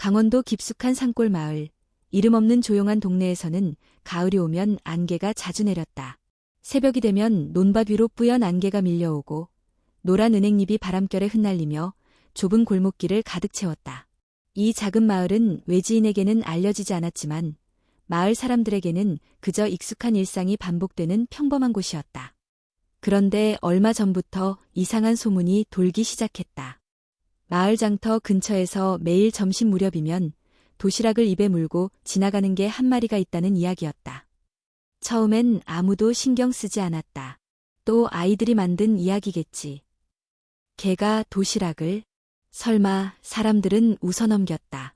강원도 깊숙한 산골 마을, 이름 없는 조용한 동네에서는 가을이 오면 안개가 자주 내렸다. 새벽이 되면 논밭 위로 뿌연 안개가 밀려오고 노란 은행잎이 바람결에 흩날리며 좁은 골목길을 가득 채웠다. 이 작은 마을은 외지인에게는 알려지지 않았지만 마을 사람들에게는 그저 익숙한 일상이 반복되는 평범한 곳이었다. 그런데 얼마 전부터 이상한 소문이 돌기 시작했다. 마을 장터 근처에서 매일 점심 무렵이면 도시락을 입에 물고 지나가는 개 한 마리가 있다는 이야기였다. 처음엔 아무도 신경 쓰지 않았다. 또 아이들이 만든 이야기겠지. 개가 도시락을? 설마 사람들은 웃어넘겼다.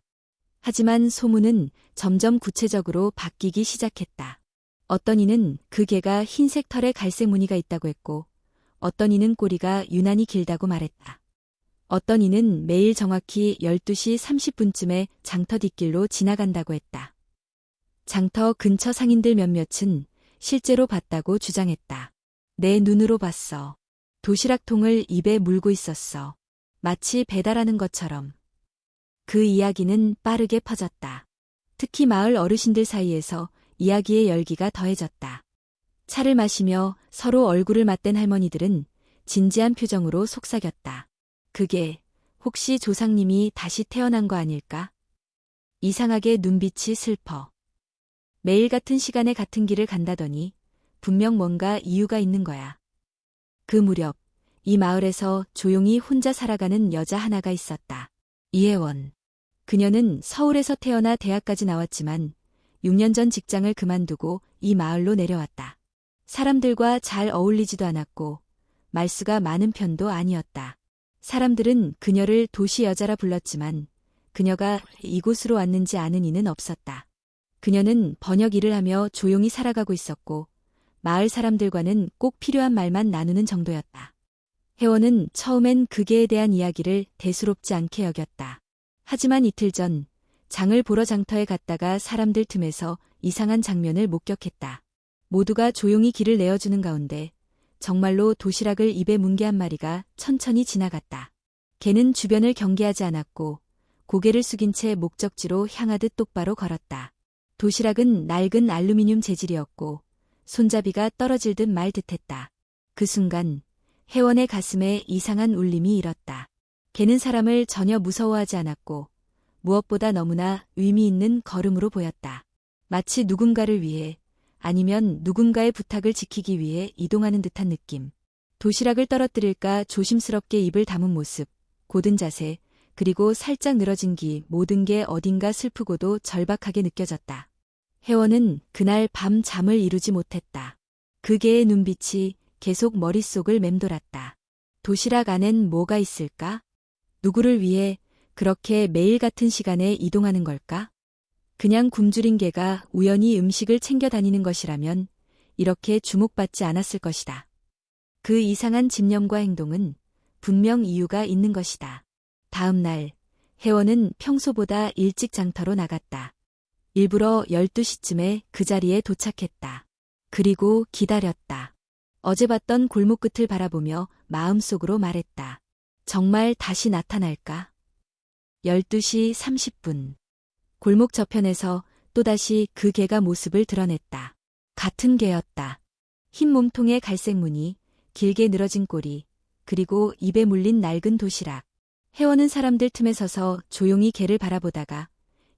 하지만 소문은 점점 구체적으로 바뀌기 시작했다. 어떤 이는 그 개가 흰색 털에 갈색 무늬가 있다고 했고, 어떤 이는 꼬리가 유난히 길다고 말했다. 어떤 이는 매일 정확히 12시 30분쯤에 장터 뒷길로 지나간다고 했다. 장터 근처 상인들 몇몇은 실제로 봤다고 주장했다. 내 눈으로 봤어. 도시락통을 입에 물고 있었어. 마치 배달하는 것처럼. 그 이야기는 빠르게 퍼졌다. 특히 마을 어르신들 사이에서 이야기의 열기가 더해졌다. 차를 마시며 서로 얼굴을 맞댄 할머니들은 진지한 표정으로 속삭였다. 그게 혹시 조상님이 다시 태어난 거 아닐까? 이상하게 눈빛이 슬퍼. 매일 같은 시간에 같은 길을 간다더니 분명 뭔가 이유가 있는 거야. 그 무렵 이 마을에서 조용히 혼자 살아가는 여자 하나가 있었다. 이혜원. 그녀는 서울에서 태어나 대학까지 나왔지만 6년 전 직장을 그만두고 이 마을로 내려왔다. 사람들과 잘 어울리지도 않았고 말수가 많은 편도 아니었다. 사람들은 그녀를 도시 여자라 불렀지만 그녀가 이곳으로 왔는지 아는 이는 없었다. 그녀는 번역 일을 하며 조용히 살아가고 있었고 마을 사람들과는 꼭 필요한 말만 나누는 정도였다. 혜원은 처음엔 그 개에 대한 이야기를 대수롭지 않게 여겼다. 하지만 이틀 전 장을 보러 장터에 갔다가 사람들 틈에서 이상한 장면을 목격했다. 모두가 조용히 길을 내어주는 가운데 정말로 도시락을 입에 문 개 한 마리가 천천히 지나갔다. 개는 주변을 경계하지 않았고 고개를 숙인 채 목적지로 향하듯 똑바로 걸었다. 도시락은 낡은 알루미늄 재질이었고 손잡이가 떨어질 듯 말 듯했다. 그 순간 혜원의 가슴에 이상한 울림이 일었다. 개는 사람을 전혀 무서워하지 않았고 무엇보다 너무나 의미 있는 걸음으로 보였다. 마치 누군가를 위해 아니면 누군가의 부탁을 지키기 위해 이동하는 듯한 느낌. 도시락을 떨어뜨릴까 조심스럽게 입을 담은 모습, 고든 자세, 그리고 살짝 늘어진 기, 모든 게 어딘가 슬프고도 절박하게 느껴졌다. 혜원은 그날 밤 잠을 이루지 못했다. 그 개의 눈빛이 계속 머릿속을 맴돌았다. 도시락 안엔 뭐가 있을까? 누구를 위해 그렇게 매일 같은 시간에 이동하는 걸까? 그냥 굶주린 개가 우연히 음식을 챙겨 다니는 것이라면 이렇게 주목받지 않았을 것이다. 그 이상한 집념과 행동은 분명 이유가 있는 것이다. 다음 날, 혜원은 평소보다 일찍 장터로 나갔다. 일부러 12시쯤에 그 자리에 도착했다. 그리고 기다렸다. 어제 봤던 골목 끝을 바라보며 마음속으로 말했다. 정말 다시 나타날까? 12시 30분. 골목 저편에서 또다시 그 개가 모습을 드러냈다. 같은 개였다. 흰 몸통에 갈색 무늬, 길게 늘어진 꼬리, 그리고 입에 물린 낡은 도시락. 혜원은 사람들 틈에 서서 조용히 개를 바라보다가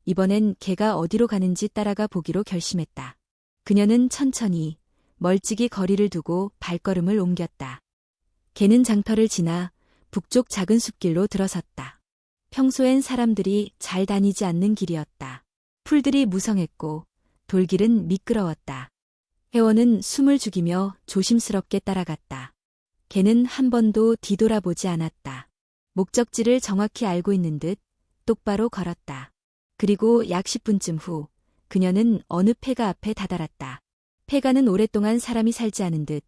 이번엔 개가 어디로 가는지 따라가 보기로 결심했다. 그녀는 천천히 멀찍이 거리를 두고 발걸음을 옮겼다. 개는 장터를 지나 북쪽 작은 숲길로 들어섰다. 평소엔 사람들이 잘 다니지 않는 길이었다. 풀들이 무성했고 돌길은 미끄러웠다. 혜원은 숨을 죽이며 조심스럽게 따라갔다. 개는 한 번도 뒤돌아보지 않았다. 목적지를 정확히 알고 있는 듯 똑바로 걸었다. 그리고 약 10분쯤 후 그녀는 어느 폐가 앞에 다다랐다. 폐가는 오랫동안 사람이 살지 않은 듯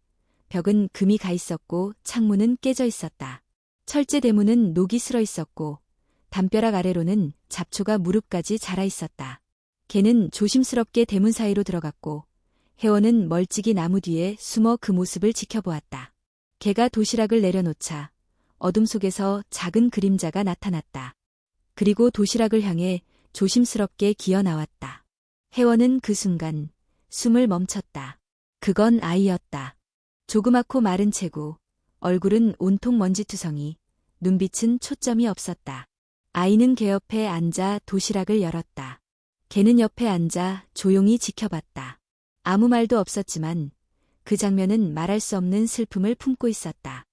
벽은 금이 가 있었고 창문은 깨져 있었다. 철제 대문은 녹이 슬어 있었고 담벼락 아래로는 잡초가 무릎까지 자라 있었다. 개는 조심스럽게 대문 사이로 들어갔고 혜원은 멀찍이 나무 뒤에 숨어 그 모습을 지켜보았다. 개가 도시락을 내려놓자 어둠 속에서 작은 그림자가 나타났다. 그리고 도시락을 향해 조심스럽게 기어 나왔다. 혜원은 그 순간 숨을 멈췄다. 그건 아이였다. 조그맣고 마른 체구, 얼굴은 온통 먼지투성이, 눈빛은 초점이 없었다. 아이는 걔 옆에 앉아 도시락을 열었다. 걔는 옆에 앉아 조용히 지켜봤다. 아무 말도 없었지만 그 장면은 말할 수 없는 슬픔을 품고 있었다.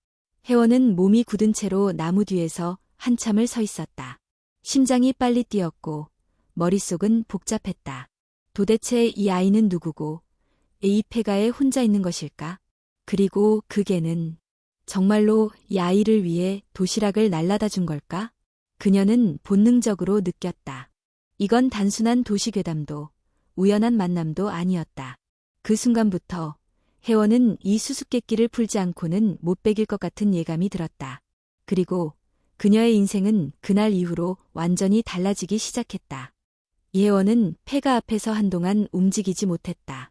혜원은 몸이 굳은 채로 나무 뒤에서 한참을 서 있었다. 심장이 빨리 뛰었고 머릿속은 복잡했다. 도대체 이 아이는 누구고 이 폐가에 혼자 있는 것일까? 그리고 그 개는 정말로 이 아이를 위해 도시락을 날라다 준 걸까? 그녀는 본능적으로 느꼈다. 이건 단순한 도시괴담도 우연한 만남도 아니었다. 그 순간부터 혜원은 이 수수께끼를 풀지 않고는 못 베길 것 같은 예감이 들었다. 그리고 그녀의 인생은 그날 이후로 완전히 달라지기 시작했다. 이혜원은 폐가 앞에서 한동안 움직이지 못했다.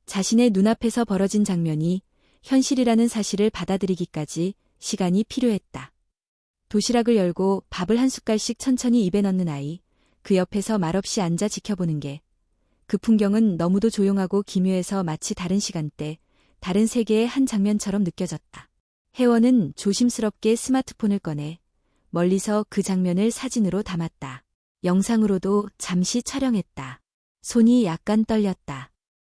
자신의 눈앞에서 벌어진 장면이 현실이라는 사실을 받아들이기까지 시간이 필요했다. 도시락을 열고 밥을 한 숟갈씩 천천히 입에 넣는 아이, 그 옆에서 말없이 앉아 지켜보는 게, 그 풍경은 너무도 조용하고 기묘해서 마치 다른 시간대, 다른 세계의 한 장면처럼 느껴졌다. 혜원은 조심스럽게 스마트폰을 꺼내 멀리서 그 장면을 사진으로 담았다. 영상으로도 잠시 촬영했다. 손이 약간 떨렸다.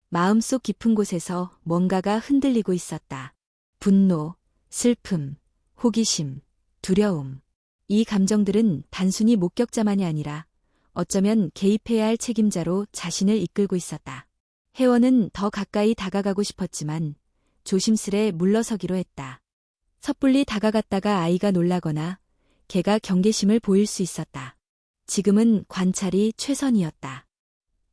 마음속 깊은 곳에서 뭔가가 흔들리고 있었다. 분노, 슬픔, 호기심, 두려움. 이 감정들은 단순히 목격자만이 아니라 어쩌면 개입해야 할 책임자로 자신을 이끌고 있었다. 혜원은 더 가까이 다가가고 싶었지만 조심스레 물러서기로 했다. 섣불리 다가갔다가 아이가 놀라거나 걔가 경계심을 보일 수 있었다. 지금은 관찰이 최선이었다.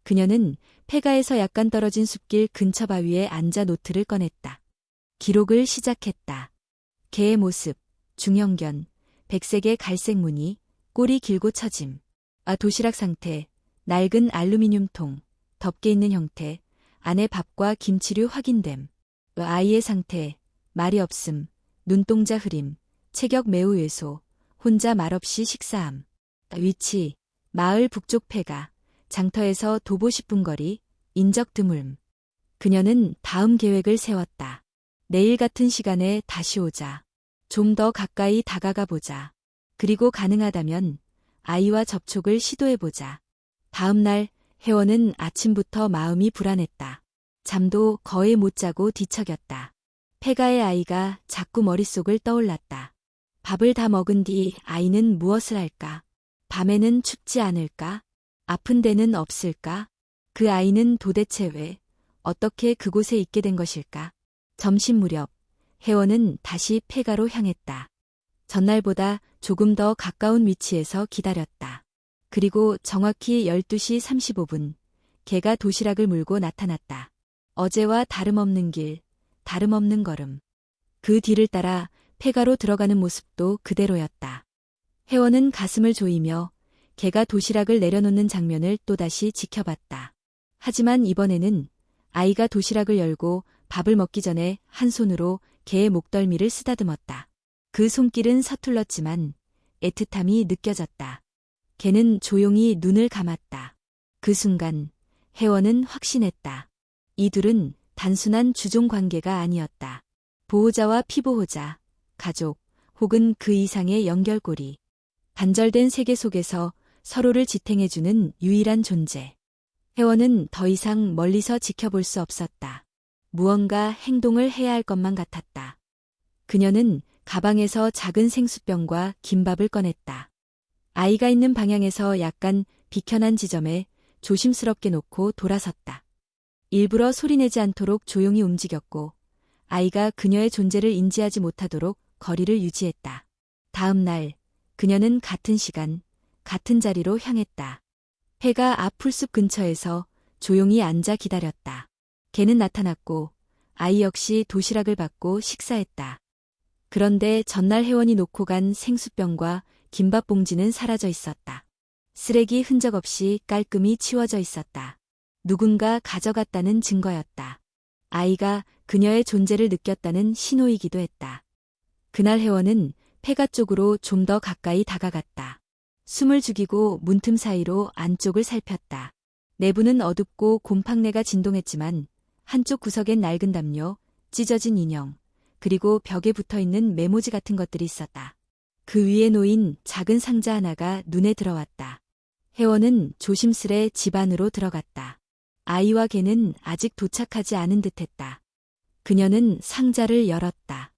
그녀는 폐가에서 약간 떨어진 숲길 근처 바위에 앉아 노트를 꺼냈다. 기록을 시작했다. 개의 모습, 중형견, 백색의 갈색 무늬, 꼬리 길고 처짐. 도시락 상태, 낡은 알루미늄 통, 덮개 있는 형태, 안에 밥과 김치류 확인됨. 아이의 상태, 말이 없음, 눈동자 흐림, 체격 매우 왜소, 혼자 말없이 식사함. 위치, 마을 북쪽 폐가, 장터에서 도보 10분 거리, 인적 드물음. 그녀는 다음 계획을 세웠다. 내일 같은 시간에 다시 오자. 좀 더 가까이 다가가 보자. 그리고 가능하다면 아이와 접촉을 시도해보자. 다음 날 혜원은 아침부터 마음이 불안했다. 잠도 거의 못 자고 뒤척였다. 폐가의 아이가 자꾸 머릿속을 떠올랐다. 밥을 다 먹은 뒤 아이는 무엇을 할까? 밤에는 춥지 않을까? 아픈 데는 없을까? 그 아이는 도대체 왜, 어떻게 그곳에 있게 된 것일까? 점심 무렵, 혜원은 다시 폐가로 향했다. 전날보다 조금 더 가까운 위치에서 기다렸다. 그리고 정확히 12시 35분, 개가 도시락을 물고 나타났다. 어제와 다름없는 길, 다름없는 걸음. 그 뒤를 따라 폐가로 들어가는 모습도 그대로였다. 혜원은 가슴을 조이며 개가 도시락을 내려놓는 장면을 또다시 지켜봤다. 하지만 이번에는 아이가 도시락을 열고 밥을 먹기 전에 한 손으로 개의 목덜미를 쓰다듬었다. 그 손길은 서툴렀지만 애틋함이 느껴졌다. 개는 조용히 눈을 감았다. 그 순간 혜원은 확신했다. 이 둘은 단순한 주종 관계가 아니었다. 보호자와 피보호자, 가족, 혹은 그 이상의 연결고리. 단절된 세계 속에서 서로를 지탱해주는 유일한 존재. 혜원은 더 이상 멀리서 지켜볼 수 없었다. 무언가 행동을 해야 할 것만 같았다. 그녀는 가방에서 작은 생수병과 김밥을 꺼냈다. 아이가 있는 방향에서 약간 비켜난 지점에 조심스럽게 놓고 돌아섰다. 일부러 소리내지 않도록 조용히 움직였고 아이가 그녀의 존재를 인지하지 못하도록 거리를 유지했다. 다음 날 그녀는 같은 시간, 같은 자리로 향했다. 폐가 앞 풀숲 근처에서 조용히 앉아 기다렸다. 개는 나타났고 아이 역시 도시락을 받고 식사했다. 그런데 전날 혜원이 놓고 간 생수병과 김밥 봉지는 사라져 있었다. 쓰레기 흔적 없이 깔끔히 치워져 있었다. 누군가 가져갔다는 증거였다. 아이가 그녀의 존재를 느꼈다는 신호이기도 했다. 그날 혜원은 폐가 쪽으로 좀 더 가까이 다가갔다. 숨을 죽이고 문틈 사이로 안쪽을 살폈다. 내부는 어둡고 곰팡내가 진동했지만 한쪽 구석엔 낡은 담요, 찢어진 인형, 그리고 벽에 붙어있는 메모지 같은 것들이 있었다. 그 위에 놓인 작은 상자 하나가 눈에 들어왔다. 혜원은 조심스레 집 안으로 들어갔다. 아이와 개는 아직 도착하지 않은 듯했다. 그녀는 상자를 열었다.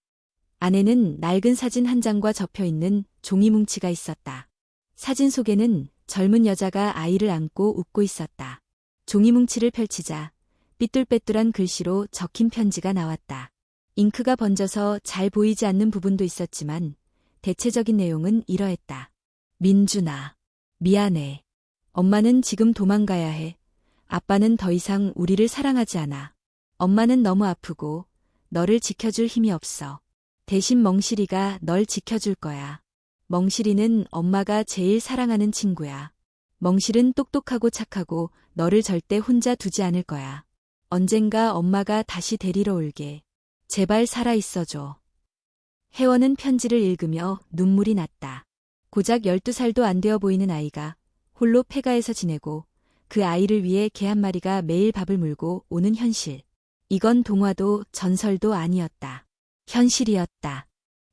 안에는 낡은 사진 한 장과 접혀있는 종이 뭉치가 있었다. 사진 속에는 젊은 여자가 아이를 안고 웃고 있었다. 종이 뭉치를 펼치자 삐뚤빼뚤한 글씨로 적힌 편지가 나왔다. 잉크가 번져서 잘 보이지 않는 부분도 있었지만 대체적인 내용은 이러했다. 민준아, 미안해. 엄마는 지금 도망가야 해. 아빠는 더 이상 우리를 사랑하지 않아. 엄마는 너무 아프고 너를 지켜줄 힘이 없어. 대신 멍실이가 널 지켜줄 거야. 멍실이는 엄마가 제일 사랑하는 친구야. 멍실은 똑똑하고 착하고 너를 절대 혼자 두지 않을 거야. 언젠가 엄마가 다시 데리러 올게. 제발 살아있어줘. 혜원은 편지를 읽으며 눈물이 났다. 고작 12살도 안 되어 보이는 아이가 홀로 폐가에서 지내고 그 아이를 위해 개 한 마리가 매일 밥을 물고 오는 현실. 이건 동화도 전설도 아니었다. 현실이었다.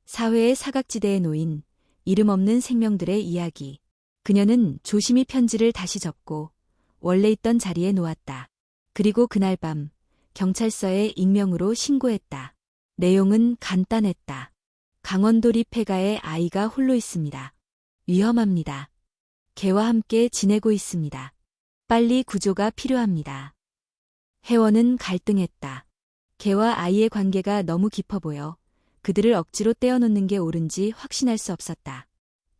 사회의 사각지대에 놓인 이름 없는 생명들의 이야기. 그녀는 조심히 편지를 다시 접고 원래 있던 자리에 놓았다. 그리고 그날 밤 경찰서에 익명으로 신고했다. 내용은 간단했다. 강원도리 폐가에 아이가 홀로 있습니다. 위험합니다. 개와 함께 지내고 있습니다. 빨리 구조가 필요합니다. 혜원은 갈등했다. 개와 아이의 관계가 너무 깊어 보여 그들을 억지로 떼어놓는 게 옳은지 확신할 수 없었다.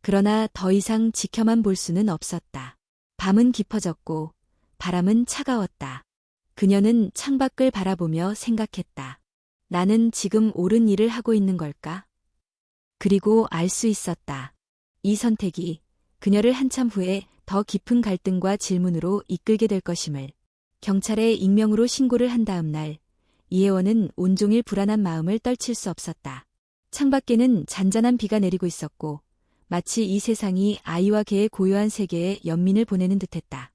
그러나 더 이상 지켜만 볼 수는 없었다. 밤은 깊어졌고 바람은 차가웠다. 그녀는 창밖을 바라보며 생각했다. 나는 지금 옳은 일을 하고 있는 걸까? 그리고 알 수 있었다. 이 선택이 그녀를 한참 후에 더 깊은 갈등과 질문으로 이끌게 될 것임을. 경찰에 익명으로 신고를 한 다음 날, 이혜원은 온종일 불안한 마음을 떨칠 수 없었다. 창밖에는 잔잔한 비가 내리고 있었고 마치 이 세상이 아이와 개의 고요한 세계에 연민을 보내는 듯했다.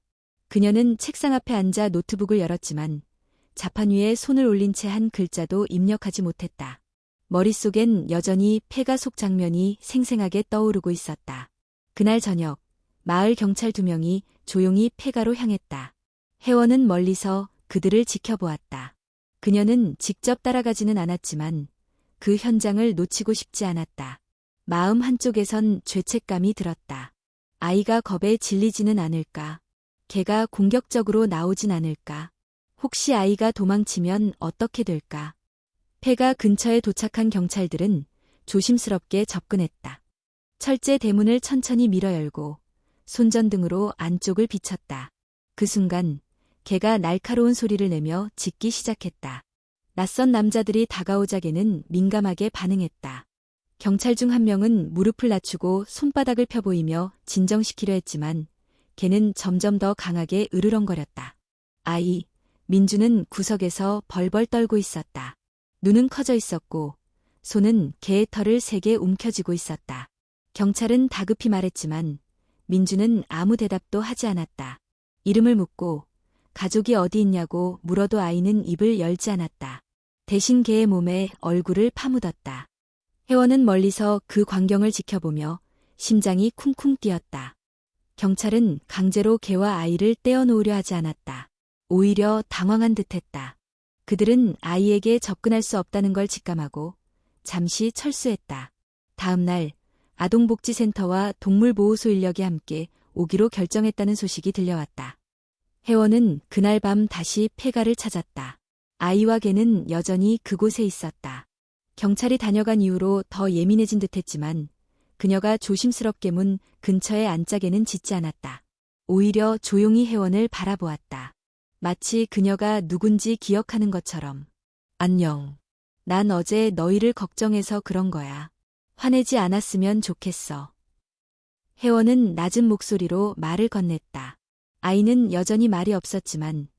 그녀는 책상 앞에 앉아 노트북을 열었지만 자판 위에 손을 올린 채 한 글자도 입력하지 못했다. 머릿속엔 여전히 폐가 속 장면이 생생하게 떠오르고 있었다. 그날 저녁, 마을 경찰 2명이 조용히 폐가로 향했다. 혜원은 멀리서 그들을 지켜보았다. 그녀는 직접 따라가지는 않았지만 그 현장을 놓치고 싶지 않았다. 마음 한쪽에선 죄책감이 들었다. 아이가 겁에 질리지는 않을까? 개가 공격적으로 나오진 않을까? 혹시 아이가 도망치면 어떻게 될까? 폐가 근처에 도착한 경찰들은 조심스럽게 접근했다. 철제 대문을 천천히 밀어 열고 손전등으로 안쪽을 비췄다. 그 순간 개가 날카로운 소리를 내며 짖기 시작했다. 낯선 남자들이 다가오자 개는 민감하게 반응했다. 경찰 중 한 명은 무릎을 낮추고 손바닥을 펴보이며 진정시키려 했지만 개는 점점 더 강하게 으르렁거렸다. 아이, 민주는 구석에서 벌벌 떨고 있었다. 눈은 커져 있었고 손은 개의 털을 세게 움켜쥐고 있었다. 경찰은 다급히 말했지만 민주는 아무 대답도 하지 않았다. 이름을 묻고 가족이 어디 있냐고 물어도 아이는 입을 열지 않았다. 대신 개의 몸에 얼굴을 파묻었다. 혜원은 멀리서 그 광경을 지켜보며 심장이 쿵쿵 뛰었다. 경찰은 강제로 개와 아이를 떼어놓으려 하지 않았다. 오히려 당황한 듯했다. 그들은 아이에게 접근할 수 없다는 걸 직감하고 잠시 철수했다. 다음 날 아동복지센터와 동물보호소 인력이 함께 오기로 결정했다는 소식이 들려왔다. 혜원은 그날 밤 다시 폐가를 찾았다. 아이와 개는 여전히 그곳에 있었다. 경찰이 다녀간 이후로 더 예민해진 듯했지만 그녀가 조심스럽게 문 근처에 앉자 개는 짖지 않았다. 오히려 조용히 혜원을 바라보았다. 마치 그녀가 누군지 기억하는 것처럼. 안녕. 난 어제 너희를 걱정해서 그런 거야. 화내지 않았으면 좋겠어. 혜원은 낮은 목소리로 말을 건넸다. 아이는 여전히 말이 없었지만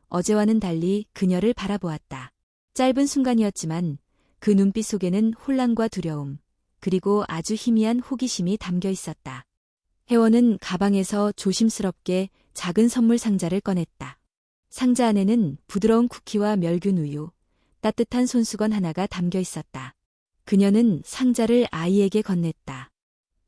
어제와는 달리 그녀를 바라보았다. 짧은 순간이었지만 그 눈빛 속에는 혼란과 두려움, 그리고 아주 희미한 호기심이 담겨 있었다. 혜원은 가방에서 조심스럽게 작은 선물 상자를 꺼냈다. 상자 안에는 부드러운 쿠키와 멸균 우유, 따뜻한 손수건 하나가 담겨 있었다. 그녀는 상자를 아이에게 건넸다.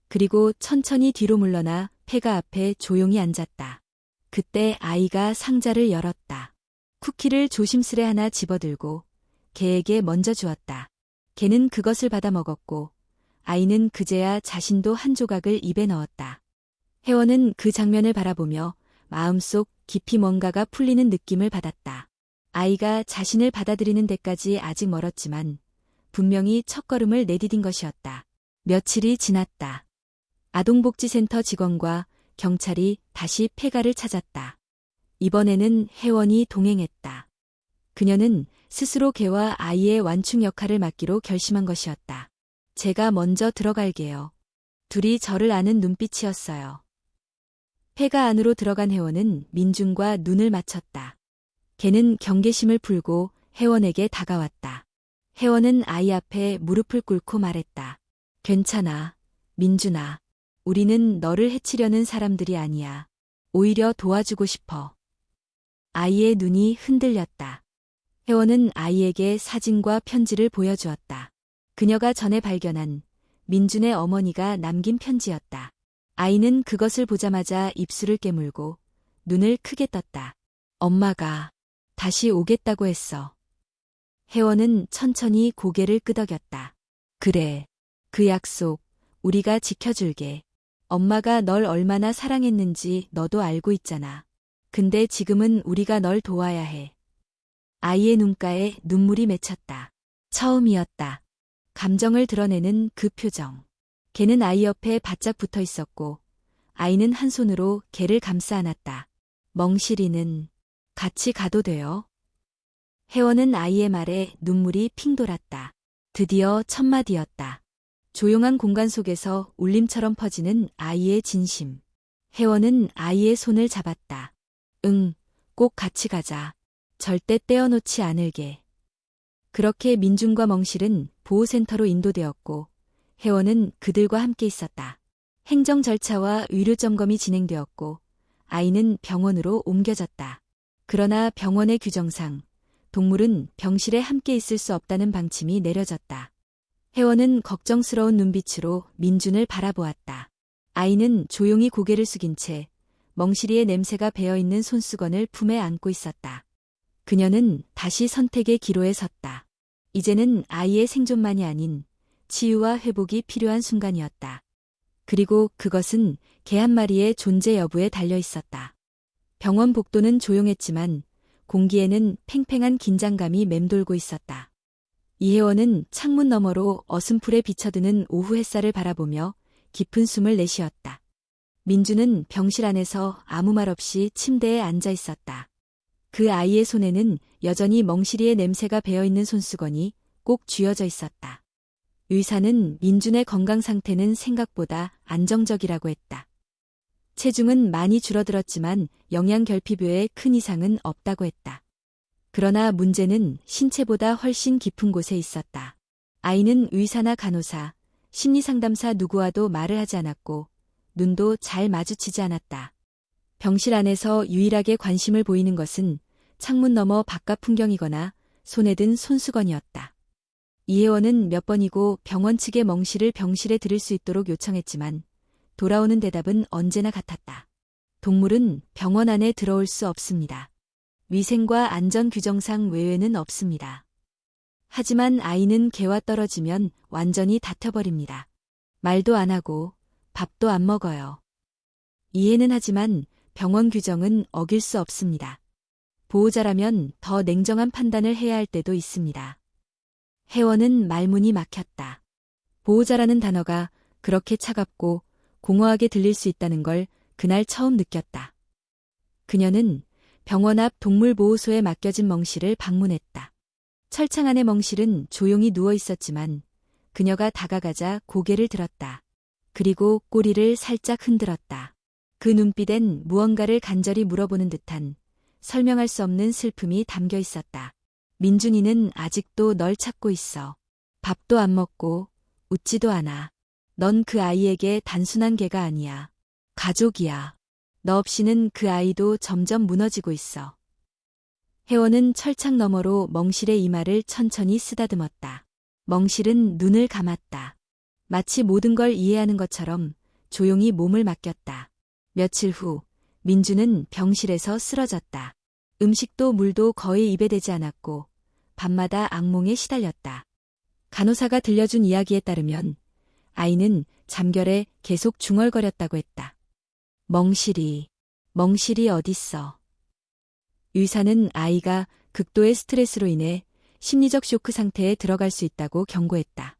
그리고 천천히 뒤로 물러나 폐가 앞에 조용히 앉았다. 그때 아이가 상자를 열었다. 쿠키를 조심스레 하나 집어들고 개에게 먼저 주었다. 개는 그것을 받아 먹었고 아이는 그제야 자신도 한 조각을 입에 넣었다. 혜원은 그 장면을 바라보며 마음속 깊이 뭔가가 풀리는 느낌을 받았다. 아이가 자신을 받아들이는 데까지 아직 멀었지만 분명히 첫걸음을 내디딘 것이었다. 며칠이 지났다. 아동복지센터 직원과 경찰이 다시 폐가를 찾았다. 이번에는 혜원이 동행했다. 그녀는 스스로 개와 아이의 완충 역할을 맡기로 결심한 것이었다. 제가 먼저 들어갈게요. 둘이 저를 아는 눈빛이었어요. 폐가 안으로 들어간 혜원은 민준과 눈을 맞췄다. 개는 경계심을 풀고 혜원에게 다가왔다. 혜원은 아이 앞에 무릎을 꿇고 말했다. 괜찮아, 민준아. 우리는 너를 해치려는 사람들이 아니야. 오히려 도와주고 싶어. 아이의 눈이 흔들렸다. 혜원은 아이에게 사진과 편지를 보여주었다. 그녀가 전에 발견한 민준의 어머니가 남긴 편지였다. 아이는 그것을 보자마자 입술을 깨물고 눈을 크게 떴다. 엄마가 다시 오겠다고 했어. 혜원은 천천히 고개를 끄덕였다. 그래, 그 약속 우리가 지켜줄게. 엄마가 널 얼마나 사랑했는지 너도 알고 있잖아. 근데 지금은 우리가 널 도와야 해. 아이의 눈가에 눈물이 맺혔다. 처음이었다. 감정을 드러내는 그 표정. 개는 아이 옆에 바짝 붙어 있었고 아이는 한 손으로 개를 감싸 안았다. 멍실이는 같이 가도 돼요? 혜원은 아이의 말에 눈물이 핑 돌았다. 드디어 첫 마디였다. 조용한 공간 속에서 울림처럼 퍼지는 아이의 진심. 혜원은 아이의 손을 잡았다. 응, 꼭 같이 가자. 절대 떼어놓지 않을게. 그렇게 민준과 멍실은 보호센터로 인도되었고 혜원은 그들과 함께 있었다. 행정 절차와 의료 점검이 진행되었고 아이는 병원으로 옮겨졌다. 그러나 병원의 규정상 동물은 병실에 함께 있을 수 없다는 방침이 내려졌다. 혜원은 걱정스러운 눈빛으로 민준을 바라보았다. 아이는 조용히 고개를 숙인 채 멍실이의 냄새가 배어있는 손수건을 품에 안고 있었다. 그녀는 다시 선택의 기로에 섰다. 이제는 아이의 생존만이 아닌 치유와 회복이 필요한 순간이었다. 그리고 그것은 개 한 마리의 존재 여부에 달려 있었다. 병원 복도는 조용했지만 공기에는 팽팽한 긴장감이 맴돌고 있었다. 이혜원은 창문 너머로 어슴풀에 비쳐드는 오후 햇살을 바라보며 깊은 숨을 내쉬었다. 민주는 병실 안에서 아무 말 없이 침대에 앉아 있었다. 그 아이의 손에는 여전히 멍실이의 냄새가 배어있는 손수건이 꼭 쥐어져 있었다. 의사는 민준의 건강 상태는 생각보다 안정적이라고 했다. 체중은 많이 줄어들었지만 영양결핍요에 큰 이상은 없다고 했다. 그러나 문제는 신체보다 훨씬 깊은 곳에 있었다. 아이는 의사나 간호사, 심리상담사 누구와도 말을 하지 않았고 눈도 잘 마주치지 않았다. 병실 안에서 유일하게 관심을 보이는 것은 창문 너머 바깥 풍경이거나 손에 든 손수건이었다. 이혜원은 몇 번이고 병원 측의 멍실을 병실에 들일 수 있도록 요청했지만 돌아오는 대답은 언제나 같았다. 동물은 병원 안에 들어올 수 없습니다. 위생과 안전 규정상 외에는 없습니다. 하지만 아이는 개와 떨어지면 완전히 다퉈버립니다. 말도 안 하고 밥도 안 먹어요. 이해는 하지만 병원 규정은 어길 수 없습니다. 보호자라면 더 냉정한 판단을 해야 할 때도 있습니다. 혜원은 말문이 막혔다. 보호자라는 단어가 그렇게 차갑고 공허하게 들릴 수 있다는 걸 그날 처음 느꼈다. 그녀는 병원 앞 동물보호소에 맡겨진 멍실을 방문했다. 철창 안의 멍실은 조용히 누워 있었지만 그녀가 다가가자 고개를 들었다. 그리고 꼬리를 살짝 흔들었다. 그 눈빛엔 무언가를 간절히 물어보는 듯한 설명할 수 없는 슬픔이 담겨 있었다. 민준이는 아직도 널 찾고 있어. 밥도 안 먹고 웃지도 않아. 넌 그 아이에게 단순한 개가 아니야. 가족이야. 너 없이는 그 아이도 점점 무너지고 있어. 혜원은 철창 너머로 멍실의 이마를 천천히 쓰다듬었다. 멍실은 눈을 감았다. 마치 모든 걸 이해하는 것처럼 조용히 몸을 맡겼다. 며칠 후 민주는 병실에서 쓰러졌다. 음식도 물도 거의 입에 대지 않았고 밤마다 악몽에 시달렸다. 간호사가 들려준 이야기에 따르면 아이는 잠결에 계속 중얼거렸다고 했다. 멍실이 어딨어. 의사는 아이가 극도의 스트레스로 인해 심리적 쇼크 상태에 들어갈 수 있다고 경고했다.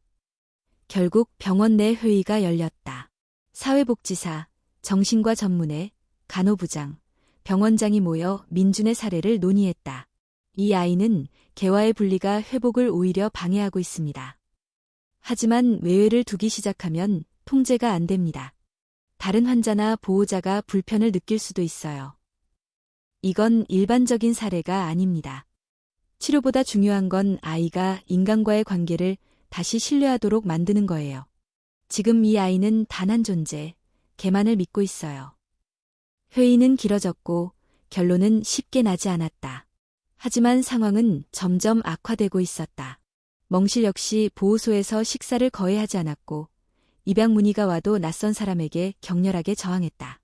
결국 병원 내 회의가 열렸다. 사회복지사, 정신과 전문의, 간호부장, 병원장이 모여 민준의 사례를 논의했다. 이 아이는 개와의 분리가 회복을 오히려 방해하고 있습니다. 하지만 외회를 두기 시작하면 통제가 안 됩니다. 다른 환자나 보호자가 불편을 느낄 수도 있어요. 이건 일반적인 사례가 아닙니다. 치료보다 중요한 건 아이가 인간과의 관계를 다시 신뢰하도록 만드는 거예요. 지금 이 아이는 단 한 존재, 걔만을 믿고 있어요. 회의는 길어졌고 결론은 쉽게 나지 않았다. 하지만 상황은 점점 악화되고 있었다. 멍실 역시 보호소에서 식사를 거의 하지 않았고 입양 문의가 와도 낯선 사람에게 격렬하게 저항했다.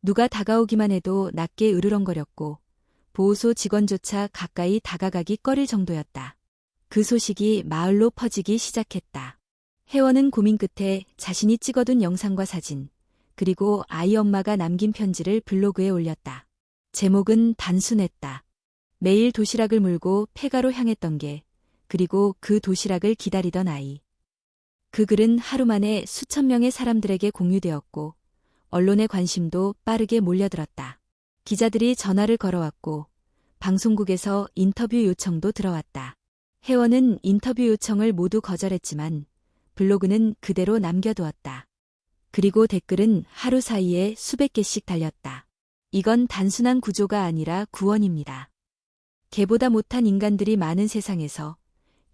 누가 다가오기만 해도 낮게 으르렁거렸고 보호소 직원조차 가까이 다가가기 꺼릴 정도였다. 그 소식이 마을로 퍼지기 시작했다. 혜원은 고민 끝에 자신이 찍어둔 영상과 사진, 그리고 아이 엄마가 남긴 편지를 블로그에 올렸다. 제목은 단순했다. 매일 도시락을 물고 폐가로 향했던 게, 그리고 그 도시락을 기다리던 아이. 그 글은 하루 만에 수천 명의 사람들에게 공유되었고 언론의 관심도 빠르게 몰려들었다. 기자들이 전화를 걸어왔고 방송국에서 인터뷰 요청도 들어왔다. 혜원은 인터뷰 요청을 모두 거절했지만 블로그는 그대로 남겨두었다. 그리고 댓글은 하루 사이에 수백 개씩 달렸다. 이건 단순한 구조가 아니라 구원입니다. 개보다 못한 인간들이 많은 세상에서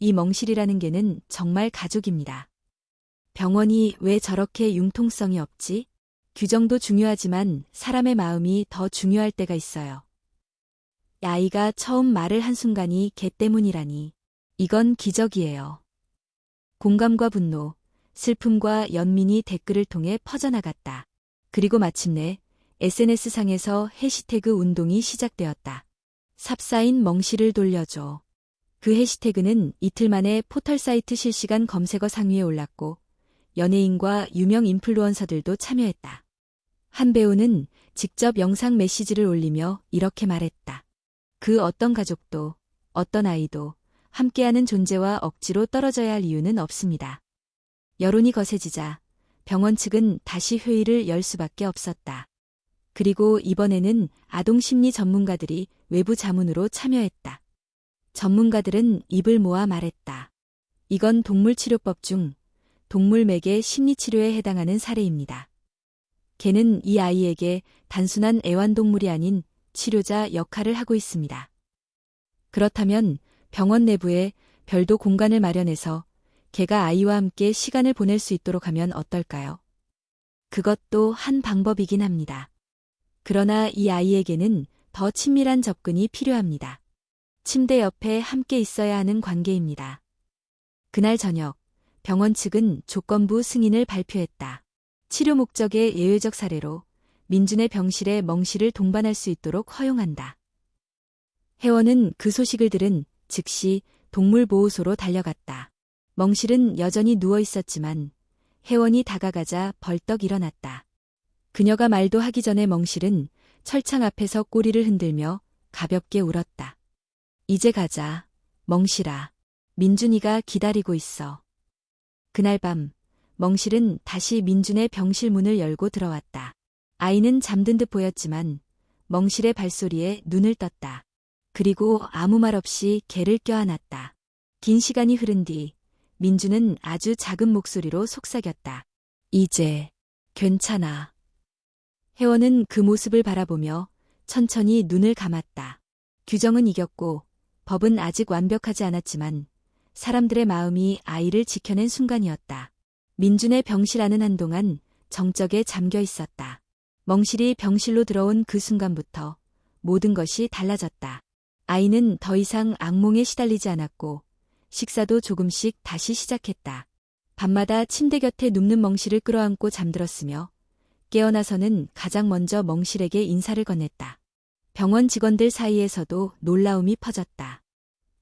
이 멍실이라는 개는 정말 가족입니다. 병원이 왜 저렇게 융통성이 없지? 규정도 중요하지만 사람의 마음이 더 중요할 때가 있어요. 아이가 처음 말을 한 순간이 걔 때문이라니. 이건 기적이에요. 공감과 분노, 슬픔과 연민이 댓글을 통해 퍼져나갔다. 그리고 마침내 SNS상에서 해시태그 운동이 시작되었다. 삽사인 멍실을 돌려줘. 그 해시태그는 이틀 만에 포털 사이트 실시간 검색어 상위에 올랐고 연예인과 유명 인플루언서들도 참여했다. 한 배우는 직접 영상 메시지를 올리며 이렇게 말했다. 그 어떤 가족도, 어떤 아이도 함께하는 존재와 억지로 떨어져야 할 이유는 없습니다. 여론이 거세지자 병원 측은 다시 회의를 열 수밖에 없었다. 그리고 이번에는 아동심리 전문가들이 외부 자문으로 참여했다. 전문가들은 입을 모아 말했다. 이건 동물치료법 중 동물 매개 심리치료에 해당하는 사례입니다. 개는 이 아이에게 단순한 애완동물이 아닌 치료자 역할을 하고 있습니다. 그렇다면 병원 내부에 별도 공간을 마련해서 개가 아이와 함께 시간을 보낼 수 있도록 하면 어떨까요? 그것도 한 방법이긴 합니다. 그러나 이 아이에게는 더 친밀한 접근이 필요합니다. 침대 옆에 함께 있어야 하는 관계입니다. 그날 저녁, 병원 측은 조건부 승인을 발표했다. 치료 목적의 예외적 사례로 민준의 병실에 멍실을 동반할 수 있도록 허용한다. 혜원은 그 소식을 들은 즉시 동물보호소로 달려갔다. 멍실은 여전히 누워 있었지만 혜원이 다가가자 벌떡 일어났다. 그녀가 말도 하기 전에 멍실은 철창 앞에서 꼬리를 흔들며 가볍게 울었다. 이제 가자, 멍실아. 민준이가 기다리고 있어. 그날 밤, 멍실은 다시 민준의 병실 문을 열고 들어왔다. 아이는 잠든 듯 보였지만 멍실의 발소리에 눈을 떴다. 그리고 아무 말 없이 개를 껴안았다. 긴 시간이 흐른 뒤 민준은 아주 작은 목소리로 속삭였다. 이제 괜찮아. 혜원은 그 모습을 바라보며 천천히 눈을 감았다. 규정은 이겼고 법은 아직 완벽하지 않았지만 사람들의 마음이 아이를 지켜낸 순간이었다. 민준의 병실 안은 한동안 정적에 잠겨 있었다. 멍실이 병실로 들어온 그 순간부터 모든 것이 달라졌다. 아이는 더 이상 악몽에 시달리지 않았고 식사도 조금씩 다시 시작했다. 밤마다 침대 곁에 눕는 멍실을 끌어안고 잠들었으며 깨어나서는 가장 먼저 멍실에게 인사를 건넸다. 병원 직원들 사이에서도 놀라움이 퍼졌다.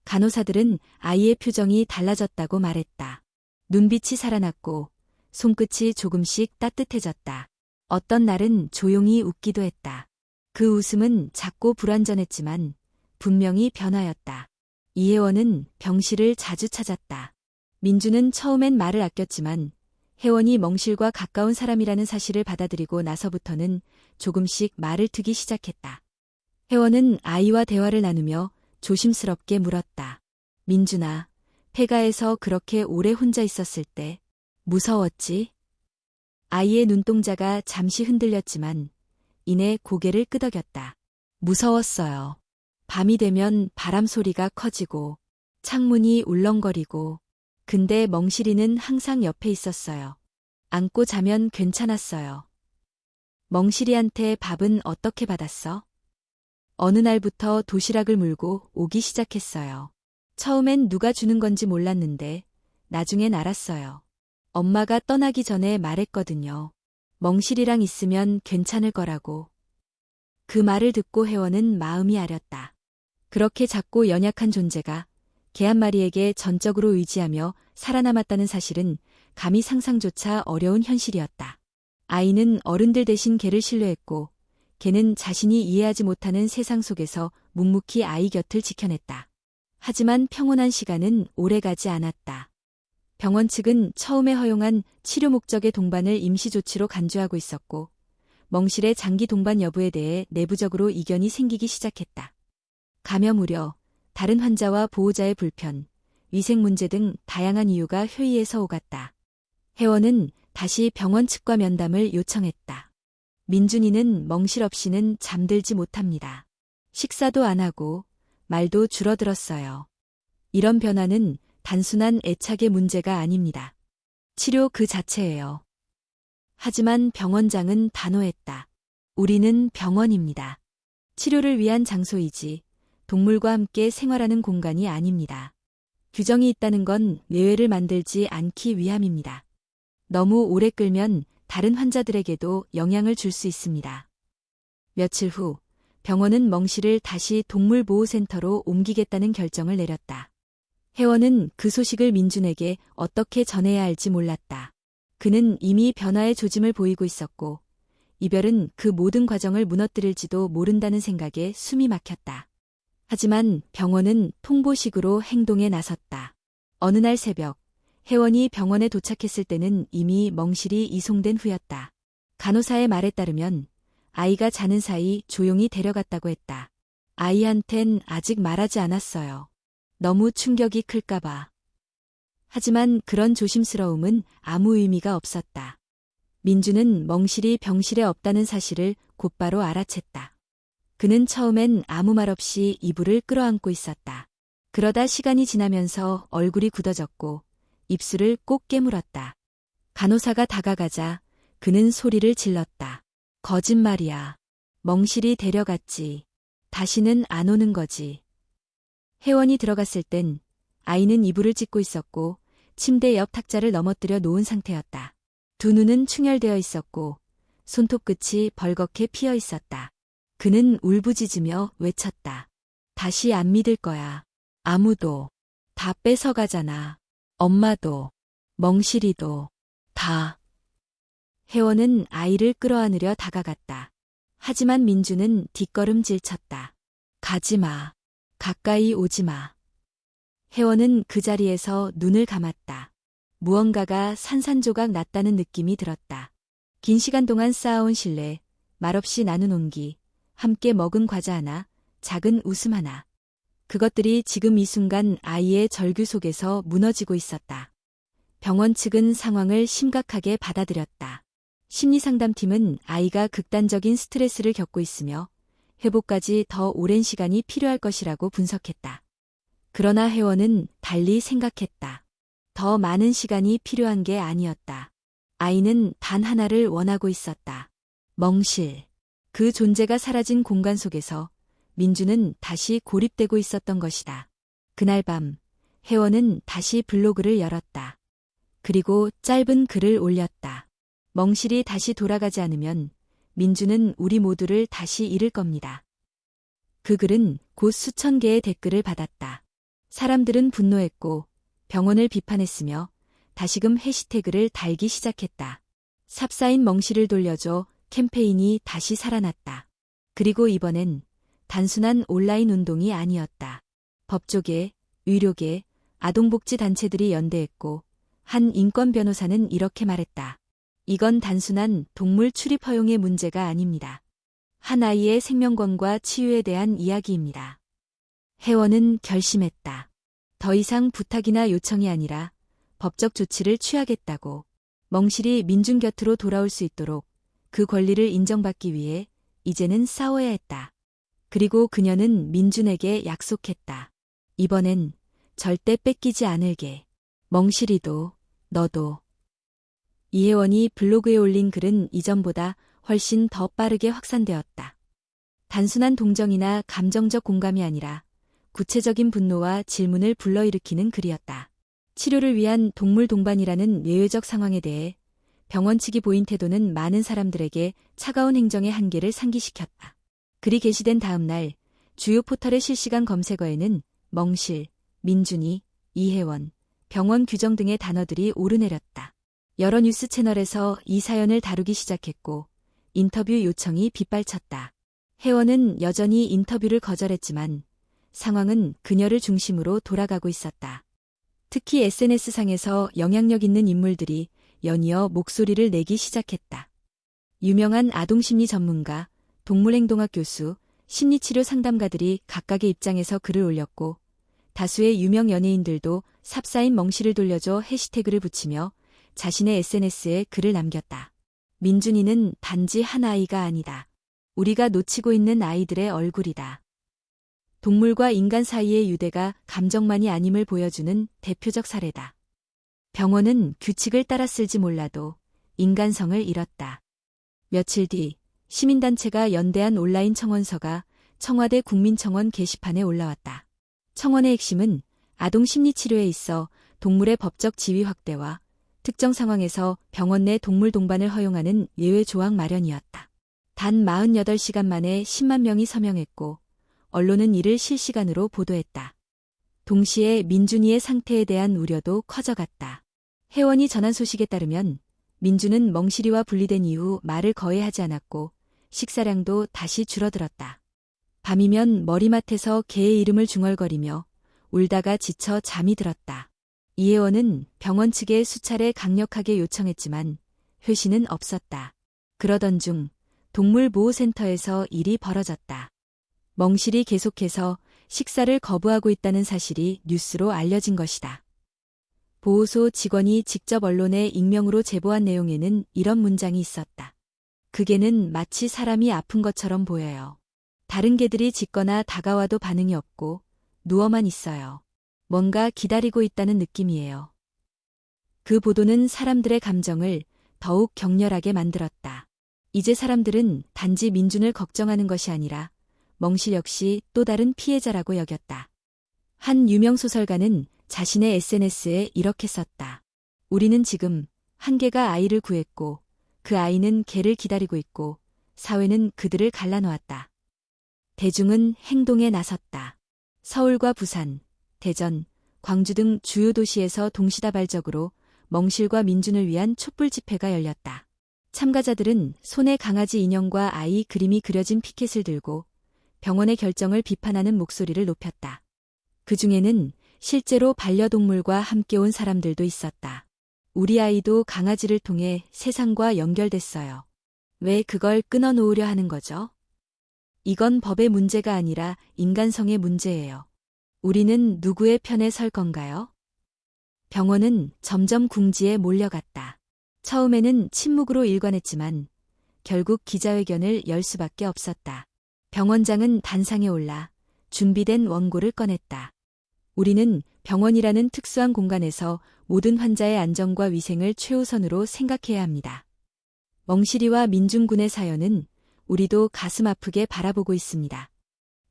간호사들은 아이의 표정이 달라졌다고 말했다. 눈빛이 살아났고 손끝이 조금씩 따뜻해졌다. 어떤 날은 조용히 웃기도 했다. 그 웃음은 작고 불완전했지만 분명히 변화였다. 이혜원은 병실을 자주 찾았다. 민주는 처음엔 말을 아꼈지만 혜원이 멍실과 가까운 사람이라는 사실을 받아들이고 나서부터는 조금씩 말을 트기 시작했다. 혜원은 아이와 대화를 나누며 조심스럽게 물었다. 민준아, 폐가에서 그렇게 오래 혼자 있었을 때 무서웠지? 아이의 눈동자가 잠시 흔들렸지만 이내 고개를 끄덕였다. 무서웠어요. 밤이 되면 바람 소리가 커지고 창문이 울렁거리고 근데 멍실이는 항상 옆에 있었어요. 안고 자면 괜찮았어요. 멍실이한테 밥은 어떻게 받았어? 어느 날부터 도시락을 물고 오기 시작했어요. 처음엔 누가 주는 건지 몰랐는데 나중엔 알았어요. 엄마가 떠나기 전에 말했거든요. 멍실이랑 있으면 괜찮을 거라고. 그 말을 듣고 혜원은 마음이 아렸다. 그렇게 작고 연약한 존재가 개 한 마리에게 전적으로 의지하며 살아남았다는 사실은 감히 상상조차 어려운 현실이었다. 아이는 어른들 대신 개를 신뢰했고 개는 자신이 이해하지 못하는 세상 속에서 묵묵히 아이 곁을 지켜냈다. 하지만 평온한 시간은 오래가지 않았다. 병원 측은 처음에 허용한 치료 목적의 동반을 임시 조치로 간주하고 있었고 멍실의 장기 동반 여부에 대해 내부적으로 이견이 생기기 시작했다. 감염 우려, 다른 환자와 보호자의 불편, 위생 문제 등 다양한 이유가 회의에서 오갔다. 혜원은 다시 병원 측과 면담을 요청했다. 민준이는 멍실 없이는 잠들지 못합니다. 식사도 안 하고 말도 줄어들었어요. 이런 변화는 단순한 애착의 문제가 아닙니다. 치료 그 자체예요. 하지만 병원장은 단호했다. 우리는 병원입니다. 치료를 위한 장소이지 동물과 함께 생활하는 공간이 아닙니다. 규정이 있다는 건 예외를 만들지 않기 위함입니다. 너무 오래 끌면 다른 환자들에게도 영향을 줄 수 있습니다. 며칠 후 병원은 멍실을 다시 동물보호센터로 옮기겠다는 결정을 내렸다. 혜원은 그 소식을 민준에게 어떻게 전해야 할지 몰랐다. 그는 이미 변화의 조짐을 보이고 있었고 이별은 그 모든 과정을 무너뜨릴지도 모른다는 생각에 숨이 막혔다. 하지만 병원은 통보식으로 행동에 나섰다. 어느 날 새벽 혜원이 병원에 도착했을 때는 이미 멍실이 이송된 후였다. 간호사의 말에 따르면 아이가 자는 사이 조용히 데려갔다고 했다. 아이한텐 아직 말하지 않았어요. 너무 충격이 클까봐. 하지만 그런 조심스러움은 아무 의미가 없었다. 민주는 멍실이 병실에 없다는 사실을 곧바로 알아챘다. 그는 처음엔 아무 말 없이 이불을 끌어안고 있었다. 그러다 시간이 지나면서 얼굴이 굳어졌고 입술을 꼭 깨물었다. 간호사가 다가가자 그는 소리를 질렀다. 거짓말이야. 멍실이 데려갔지. 다시는 안 오는 거지. 혜원이 들어갔을 땐 아이는 이불을 찢고 있었고 침대 옆 탁자를 넘어뜨려 놓은 상태였다. 두 눈은 충혈되어 있었고 손톱 끝이 벌겋게 피어 있었다. 그는 울부짖으며 외쳤다. 다시 안 믿을 거야. 아무도. 다 뺏어가잖아. 엄마도. 멍실이도. 다. 혜원은 아이를 끌어안으려 다가갔다. 하지만 민주는 뒷걸음질 쳤다. 가지마. 가까이 오지마. 혜원은 그 자리에서 눈을 감았다. 무언가가 산산조각 났다는 느낌이 들었다. 긴 시간 동안 쌓아온 신뢰, 말없이 나눈 온기, 함께 먹은 과자 하나, 작은 웃음 하나. 그것들이 지금 이 순간 아이의 절규 속에서 무너지고 있었다. 병원 측은 상황을 심각하게 받아들였다. 심리상담팀은 아이가 극단적인 스트레스를 겪고 있으며 회복까지 더 오랜 시간이 필요할 것이라고 분석했다. 그러나 혜원은 달리 생각했다. 더 많은 시간이 필요한 게 아니었다. 아이는 단 하나를 원하고 있었다. 멍실. 그 존재가 사라진 공간 속에서 민주는 다시 고립되고 있었던 것이다. 그날 밤, 혜원은 다시 블로그를 열었다. 그리고 짧은 글을 올렸다. 멍실이 다시 돌아가지 않으면 민주는 우리 모두를 다시 잃을 겁니다. 그 글은 곧 수천 개의 댓글을 받았다. 사람들은 분노했고 병원을 비판했으며 다시금 해시태그를 달기 시작했다. 삽사인 멍실을 돌려줘 캠페인이 다시 살아났다. 그리고 이번엔 단순한 온라인 운동이 아니었다. 법조계, 의료계, 아동복지 단체들이 연대했고 한 인권 변호사는 이렇게 말했다. 이건 단순한 동물 출입 허용의 문제가 아닙니다. 한 아이의 생명권과 치유에 대한 이야기입니다. 혜원은 결심했다. 더 이상 부탁이나 요청이 아니라 법적 조치를 취하겠다고. 멍실이 민중 곁으로 돌아올 수 있도록 그 권리를 인정받기 위해 이제는 싸워야 했다. 그리고 그녀는 민준에게 약속했다. 이번엔 절대 뺏기지 않을게. 멍실이도 너도. 이혜원이 블로그에 올린 글은 이전보다 훨씬 더 빠르게 확산되었다. 단순한 동정이나 감정적 공감이 아니라 구체적인 분노와 질문을 불러일으키는 글이었다. 치료를 위한 동물 동반이라는 예외적 상황에 대해 병원 측이 보인 태도는 많은 사람들에게 차가운 행정의 한계를 상기시켰다. 글이 게시된 다음 날 주요 포털의 실시간 검색어에는 멍실, 민준이, 이혜원, 병원 규정 등의 단어들이 오르내렸다. 여러 뉴스 채널에서 이 사연을 다루기 시작했고 인터뷰 요청이 빗발쳤다. 혜원은 여전히 인터뷰를 거절했지만 상황은 그녀를 중심으로 돌아가고 있었다. 특히 SNS상에서 영향력 있는 인물들이 연이어 목소리를 내기 시작했다. 유명한 아동심리 전문가, 동물행동학 교수, 심리치료 상담가들이 각각의 입장에서 글을 올렸고 다수의 유명 연예인들도 삽사인 멍실을 돌려줘 해시태그를 붙이며 자신의 SNS에 글을 남겼다. 민준이는 단지 한 아이가 아니다. 우리가 놓치고 있는 아이들의 얼굴이다. 동물과 인간 사이의 유대가 감정만이 아님을 보여주는 대표적 사례다. 병원은 규칙을 따랐을지 몰라도 인간성을 잃었다. 며칠 뒤 시민단체가 연대한 온라인 청원서가 청와대 국민청원 게시판에 올라왔다. 청원의 핵심은 아동 심리치료에 있어 동물의 법적 지위 확대와 특정 상황에서 병원 내 동물 동반을 허용하는 예외 조항 마련이었다. 단 48시간 만에 10만 명이 서명했고 언론은 이를 실시간으로 보도했다. 동시에 민준이의 상태에 대한 우려도 커져갔다. 혜원이 전한 소식에 따르면 민준은 멍실이와 분리된 이후 말을 거의 하지 않았고 식사량도 다시 줄어들었다. 밤이면 머리맡에서 개의 이름을 중얼거리며 울다가 지쳐 잠이 들었다. 이혜원은 병원 측에 수차례 강력하게 요청했지만 회신은 없었다. 그러던 중 동물보호센터에서 일이 벌어졌다. 멍실이 계속해서 식사를 거부하고 있다는 사실이 뉴스로 알려진 것이다. 보호소 직원이 직접 언론에 익명으로 제보한 내용에는 이런 문장이 있었다. 그 개는 마치 사람이 아픈 것처럼 보여요. 다른 개들이 짖거나 다가와도 반응이 없고 누워만 있어요. 뭔가 기다리고 있다는 느낌이에요. 그 보도는 사람들의 감정을 더욱 격렬하게 만들었다. 이제 사람들은 단지 민준을 걱정하는 것이 아니라 멍실 역시 또 다른 피해자라고 여겼다. 한 유명 소설가는 자신의 SNS에 이렇게 썼다. 우리는 지금 한 개가 아이를 구했고 그 아이는 개를 기다리고 있고 사회는 그들을 갈라놓았다. 대중은 행동에 나섰다. 서울과 부산, 대전, 광주 등 주요 도시에서 동시다발적으로 멍실과 민준을 위한 촛불 집회가 열렸다. 참가자들은 손에 강아지 인형과 아이 그림이 그려진 피켓을 들고 병원의 결정을 비판하는 목소리를 높였다. 그 중에는 실제로 반려동물과 함께 온 사람들도 있었다. 우리 아이도 강아지를 통해 세상과 연결됐어요. 왜 그걸 끊어놓으려 하는 거죠? 이건 법의 문제가 아니라 인간성의 문제예요. 우리는 누구의 편에 설 건가요? 병원은 점점 궁지에 몰려갔다. 처음에는 침묵으로 일관했지만 결국 기자회견을 열 수밖에 없었다. 병원장은 단상에 올라 준비된 원고를 꺼냈다. 우리는 병원이라는 특수한 공간에서 모든 환자의 안전과 위생을 최우선으로 생각해야 합니다. 멍실이와 민중군의 사연은 우리도 가슴 아프게 바라보고 있습니다.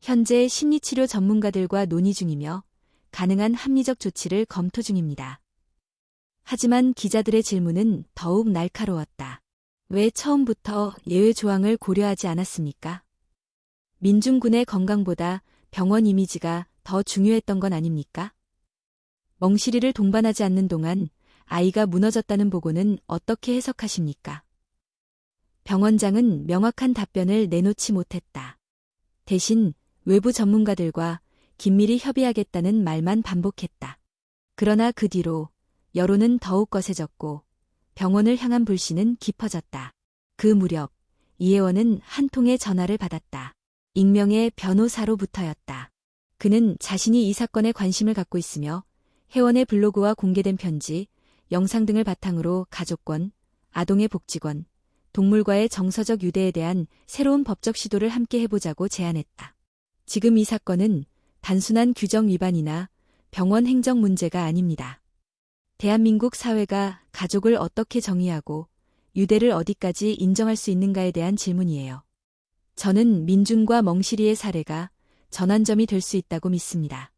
현재 심리치료 전문가들과 논의 중이며 가능한 합리적 조치를 검토 중입니다. 하지만 기자들의 질문은 더욱 날카로웠다. 왜 처음부터 예외 조항을 고려하지 않았습니까? 민중군의 건강보다 병원 이미지가 더 중요했던 건 아닙니까? 멍실이를 동반하지 않는 동안 아이가 무너졌다는 보고는 어떻게 해석하십니까? 병원장은 명확한 답변을 내놓지 못했다. 대신 외부 전문가들과 긴밀히 협의하겠다는 말만 반복했다. 그러나 그 뒤로 여론은 더욱 거세졌고 병원을 향한 불신은 깊어졌다. 그 무렵 이혜원은 한 통의 전화를 받았다. 익명의 변호사로부터였다. 그는 자신이 이 사건에 관심을 갖고 있으며 혜원의 블로그와 공개된 편지, 영상 등을 바탕으로 가족권, 아동의 복지권, 동물과의 정서적 유대에 대한 새로운 법적 시도를 함께 해보자고 제안했다. 지금 이 사건은 단순한 규정 위반이나 병원 행정 문제가 아닙니다. 대한민국 사회가 가족을 어떻게 정의하고 유대를 어디까지 인정할 수 있는가에 대한 질문이에요. 저는 민준과 멍실이의 사례가 전환점이 될 수 있다고 믿습니다.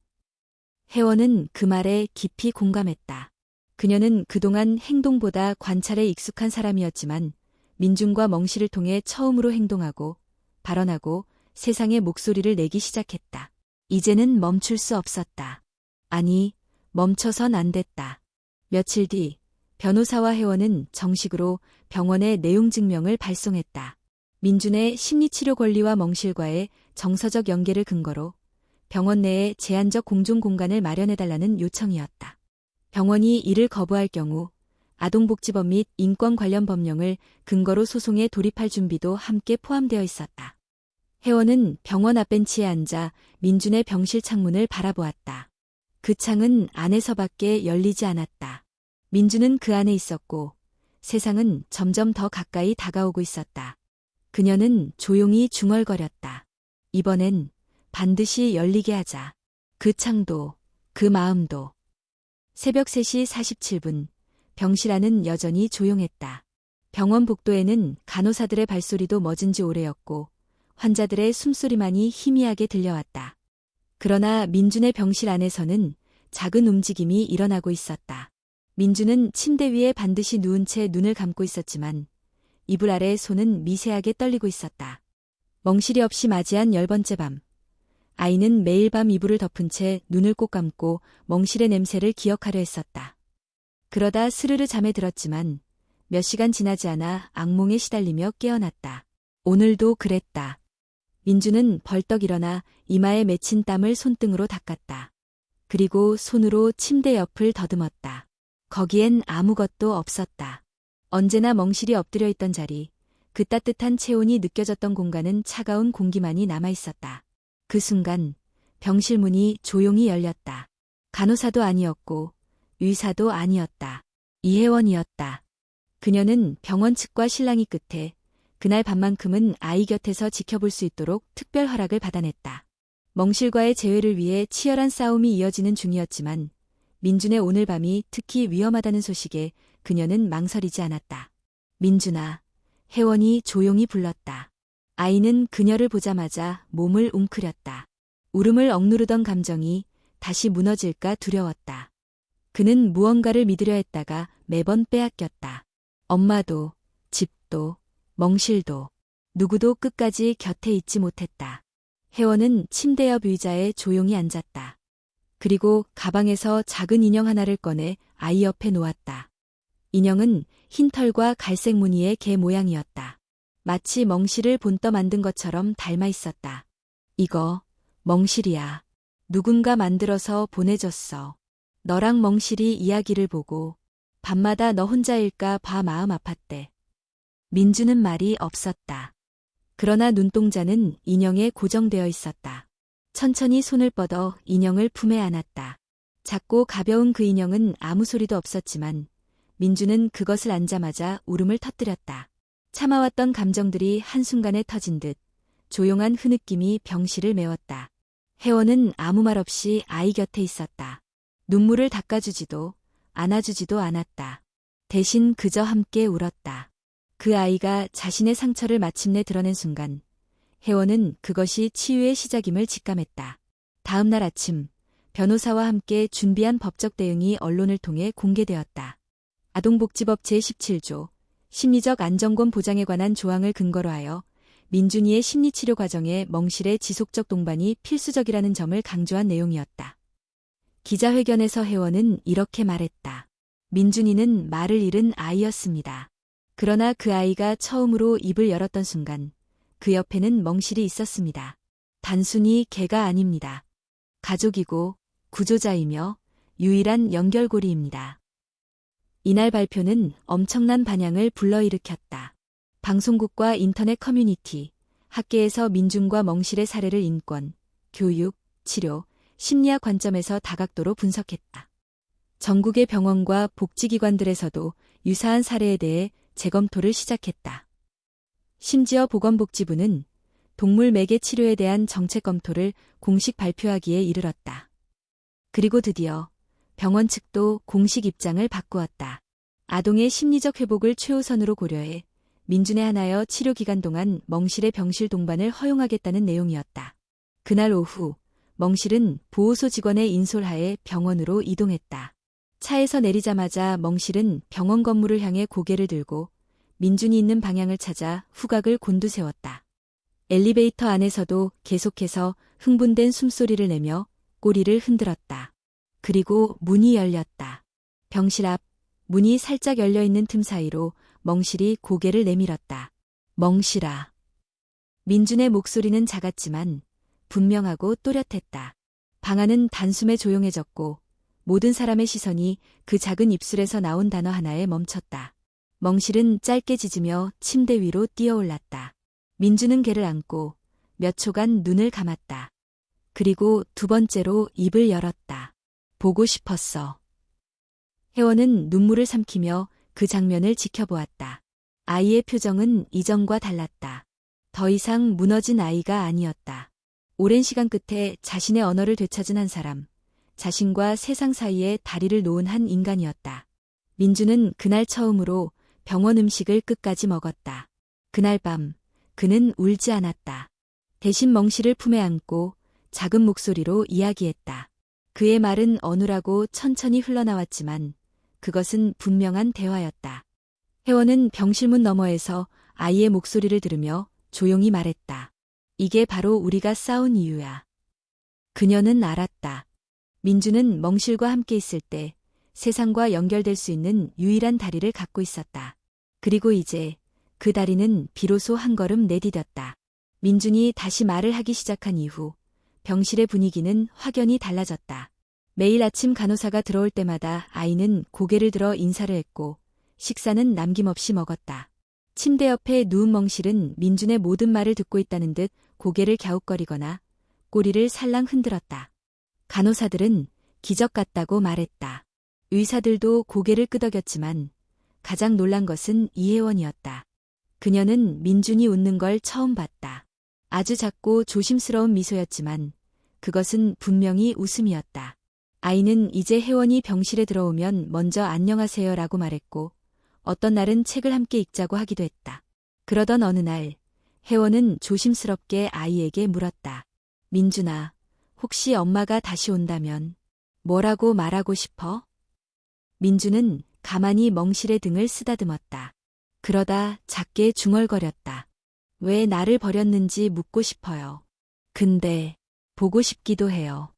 혜원은 그 말에 깊이 공감했다. 그녀는 그동안 행동보다 관찰에 익숙한 사람이었지만 민준과 멍실을 통해 처음으로 행동하고 발언하고 세상에 목소리를 내기 시작했다. 이제는 멈출 수 없었다. 아니, 멈춰선 안 됐다. 며칠 뒤 변호사와 혜원은 정식으로 병원에 내용 증명을 발송했다. 민준의 심리치료 권리와 멍실과의 정서적 연계를 근거로 병원 내에 제한적 공중 공간을 마련해달라는 요청이었다. 병원이 이를 거부할 경우 아동복지법 및 인권 관련 법령을 근거로 소송에 돌입할 준비도 함께 포함되어 있었다. 혜원은 병원 앞벤치에 앉아 민준의 병실 창문을 바라보았다. 그 창은 안에서밖에 열리지 않았다. 민준은 그 안에 있었고 세상은 점점 더 가까이 다가오고 있었다. 그녀는 조용히 중얼거렸다. 이번엔 반드시 열리게 하자. 그 창도, 그 마음도. 새벽 3시 47분, 병실 안은 여전히 조용했다. 병원 복도에는 간호사들의 발소리도 멎은 지 오래였고 환자들의 숨소리만이 희미하게 들려왔다. 그러나 민준의 병실 안에서는 작은 움직임이 일어나고 있었다. 민준은 침대 위에 반드시 누운 채 눈을 감고 있었지만 이불 아래 손은 미세하게 떨리고 있었다. 멍실이 없이 맞이한 10번째 밤. 아이는 매일 밤 이불을 덮은 채 눈을 꼭 감고 멍실의 냄새를 기억하려 했었다. 그러다 스르르 잠에 들었지만 몇 시간 지나지 않아 악몽에 시달리며 깨어났다. 오늘도 그랬다. 민주는 벌떡 일어나 이마에 맺힌 땀을 손등으로 닦았다. 그리고 손으로 침대 옆을 더듬었다. 거기엔 아무것도 없었다. 언제나 멍실이 엎드려 있던 자리, 그 따뜻한 체온이 느껴졌던 공간은 차가운 공기만이 남아있었다. 그 순간 병실 문이 조용히 열렸다. 간호사도 아니었고 의사도 아니었다. 이혜원이었다. 그녀는 병원 측과 실랑이 끝에 그날 밤만큼은 아이 곁에서 지켜볼 수 있도록 특별 허락을 받아냈다. 멍실과의 재회를 위해 치열한 싸움이 이어지는 중이었지만 민준의 오늘 밤이 특히 위험하다는 소식에 그녀는 망설이지 않았다. 민준아, 혜원이 조용히 불렀다. 아이는 그녀를 보자마자 몸을 웅크렸다. 울음을 억누르던 감정이 다시 무너질까 두려웠다. 그는 무언가를 믿으려 했다가 매번 빼앗겼다. 엄마도, 집도, 멍실도, 누구도 끝까지 곁에 있지 못했다. 혜원은 침대 옆 의자에 조용히 앉았다. 그리고 가방에서 작은 인형 하나를 꺼내 아이 옆에 놓았다. 인형은 흰 털과 갈색 무늬의 개 모양이었다. 마치 멍실을 본떠 만든 것처럼 닮아 있었다. 이거 멍실이야. 누군가 만들어서 보내줬어. 너랑 멍실이 이야기를 보고 밤마다 너 혼자일까 봐 마음 아팠대. 민주는 말이 없었다. 그러나 눈동자는 인형에 고정되어 있었다. 천천히 손을 뻗어 인형을 품에 안았다. 작고 가벼운 그 인형은 아무 소리도 없었지만 민주는 그것을 안자마자 울음을 터뜨렸다. 참아왔던 감정들이 한순간에 터진 듯 조용한 흐느낌이 병실을 메웠다. 혜원은 아무 말 없이 아이 곁에 있었다. 눈물을 닦아주지도 안아주지도 않았다. 대신 그저 함께 울었다. 그 아이가 자신의 상처를 마침내 드러낸 순간 혜원은 그것이 치유의 시작임을 직감했다. 다음 날 아침 변호사와 함께 준비한 법적 대응이 언론을 통해 공개되었다. 아동복지법 제17조 심리적 안정권 보장에 관한 조항을 근거로 하여 민준이의 심리치료 과정에 멍실의 지속적 동반이 필수적이라는 점을 강조한 내용이었다. 기자회견에서 혜원은 이렇게 말했다. 민준이는 말을 잃은 아이였습니다. 그러나 그 아이가 처음으로 입을 열었던 순간 그 옆에는 멍실이 있었습니다. 단순히 개가 아닙니다. 가족이고 구조자이며 유일한 연결고리입니다. 이날 발표는 엄청난 반향을 불러일으켰다. 방송국과 인터넷 커뮤니티, 학계에서 민준과 멍실의 사례를 인권, 교육, 치료, 심리학 관점에서 다각도로 분석했다. 전국의 병원과 복지기관들에서도 유사한 사례에 대해 재검토를 시작했다. 심지어 보건복지부는 동물 매개 치료에 대한 정책 검토를 공식 발표하기에 이르렀다. 그리고 드디어 병원 측도 공식 입장을 바꾸었다. 아동의 심리적 회복을 최우선으로 고려해 민준에 한하여 치료 기간 동안 멍실의 병실 동반을 허용하겠다는 내용이었다. 그날 오후 멍실은 보호소 직원의 인솔하에 병원으로 이동했다. 차에서 내리자마자 멍실은 병원 건물을 향해 고개를 들고 민준이 있는 방향을 찾아 후각을 곤두세웠다. 엘리베이터 안에서도 계속해서 흥분된 숨소리를 내며 꼬리를 흔들었다. 그리고 문이 열렸다. 병실 앞 문이 살짝 열려있는 틈 사이로 멍실이 고개를 내밀었다. 멍실아. 민준의 목소리는 작았지만 분명하고 또렷했다. 방 안은 단숨에 조용해졌고 모든 사람의 시선이 그 작은 입술에서 나온 단어 하나에 멈췄다. 멍실은 짧게 짖으며 침대 위로 뛰어올랐다. 민준은 걔를 안고 몇 초간 눈을 감았다. 그리고 두 번째로 입을 열었다. 보고 싶었어. 혜원은 눈물을 삼키며 그 장면을 지켜보았다. 아이의 표정은 이전과 달랐다. 더 이상 무너진 아이가 아니었다. 오랜 시간 끝에 자신의 언어를 되찾은 한 사람, 자신과 세상 사이에 다리를 놓은 한 인간이었다. 민준은 그날 처음으로 병원 음식을 끝까지 먹었다. 그날 밤 그는 울지 않았다. 대신 멍실을 품에 안고 작은 목소리로 이야기했다. 그의 말은 어눌하고 천천히 흘러나왔지만 그것은 분명한 대화였다. 혜원은 병실문 너머에서 아이의 목소리를 들으며 조용히 말했다. 이게 바로 우리가 싸운 이유야. 그녀는 알았다. 민준은 멍실과 함께 있을 때 세상과 연결될 수 있는 유일한 다리를 갖고 있었다. 그리고 이제 그 다리는 비로소 한 걸음 내디뎠다. 민준이 다시 말을 하기 시작한 이후 병실의 분위기는 확연히 달라졌다. 매일 아침 간호사가 들어올 때마다 아이는 고개를 들어 인사를 했고 식사는 남김없이 먹었다. 침대 옆에 누운 멍실은 민준의 모든 말을 듣고 있다는 듯 고개를 갸웃거리거나 꼬리를 살랑 흔들었다. 간호사들은 기적 같다고 말했다. 의사들도 고개를 끄덕였지만 가장 놀란 것은 이혜원이었다. 그녀는 민준이 웃는 걸 처음 봤다. 아주 작고 조심스러운 미소였지만 그것은 분명히 웃음이었다. 아이는 이제 혜원이 병실에 들어오면 먼저 안녕하세요라고 말했고 어떤 날은 책을 함께 읽자고 하기도 했다. 그러던 어느 날 혜원은 조심스럽게 아이에게 물었다. 민준아, 혹시 엄마가 다시 온다면 뭐라고 말하고 싶어? 민준은 가만히 멍실의 등을 쓰다듬었다. 그러다 작게 중얼거렸다. 왜 나를 버렸는지 묻고 싶어요. 근데 보고 싶기도 해요.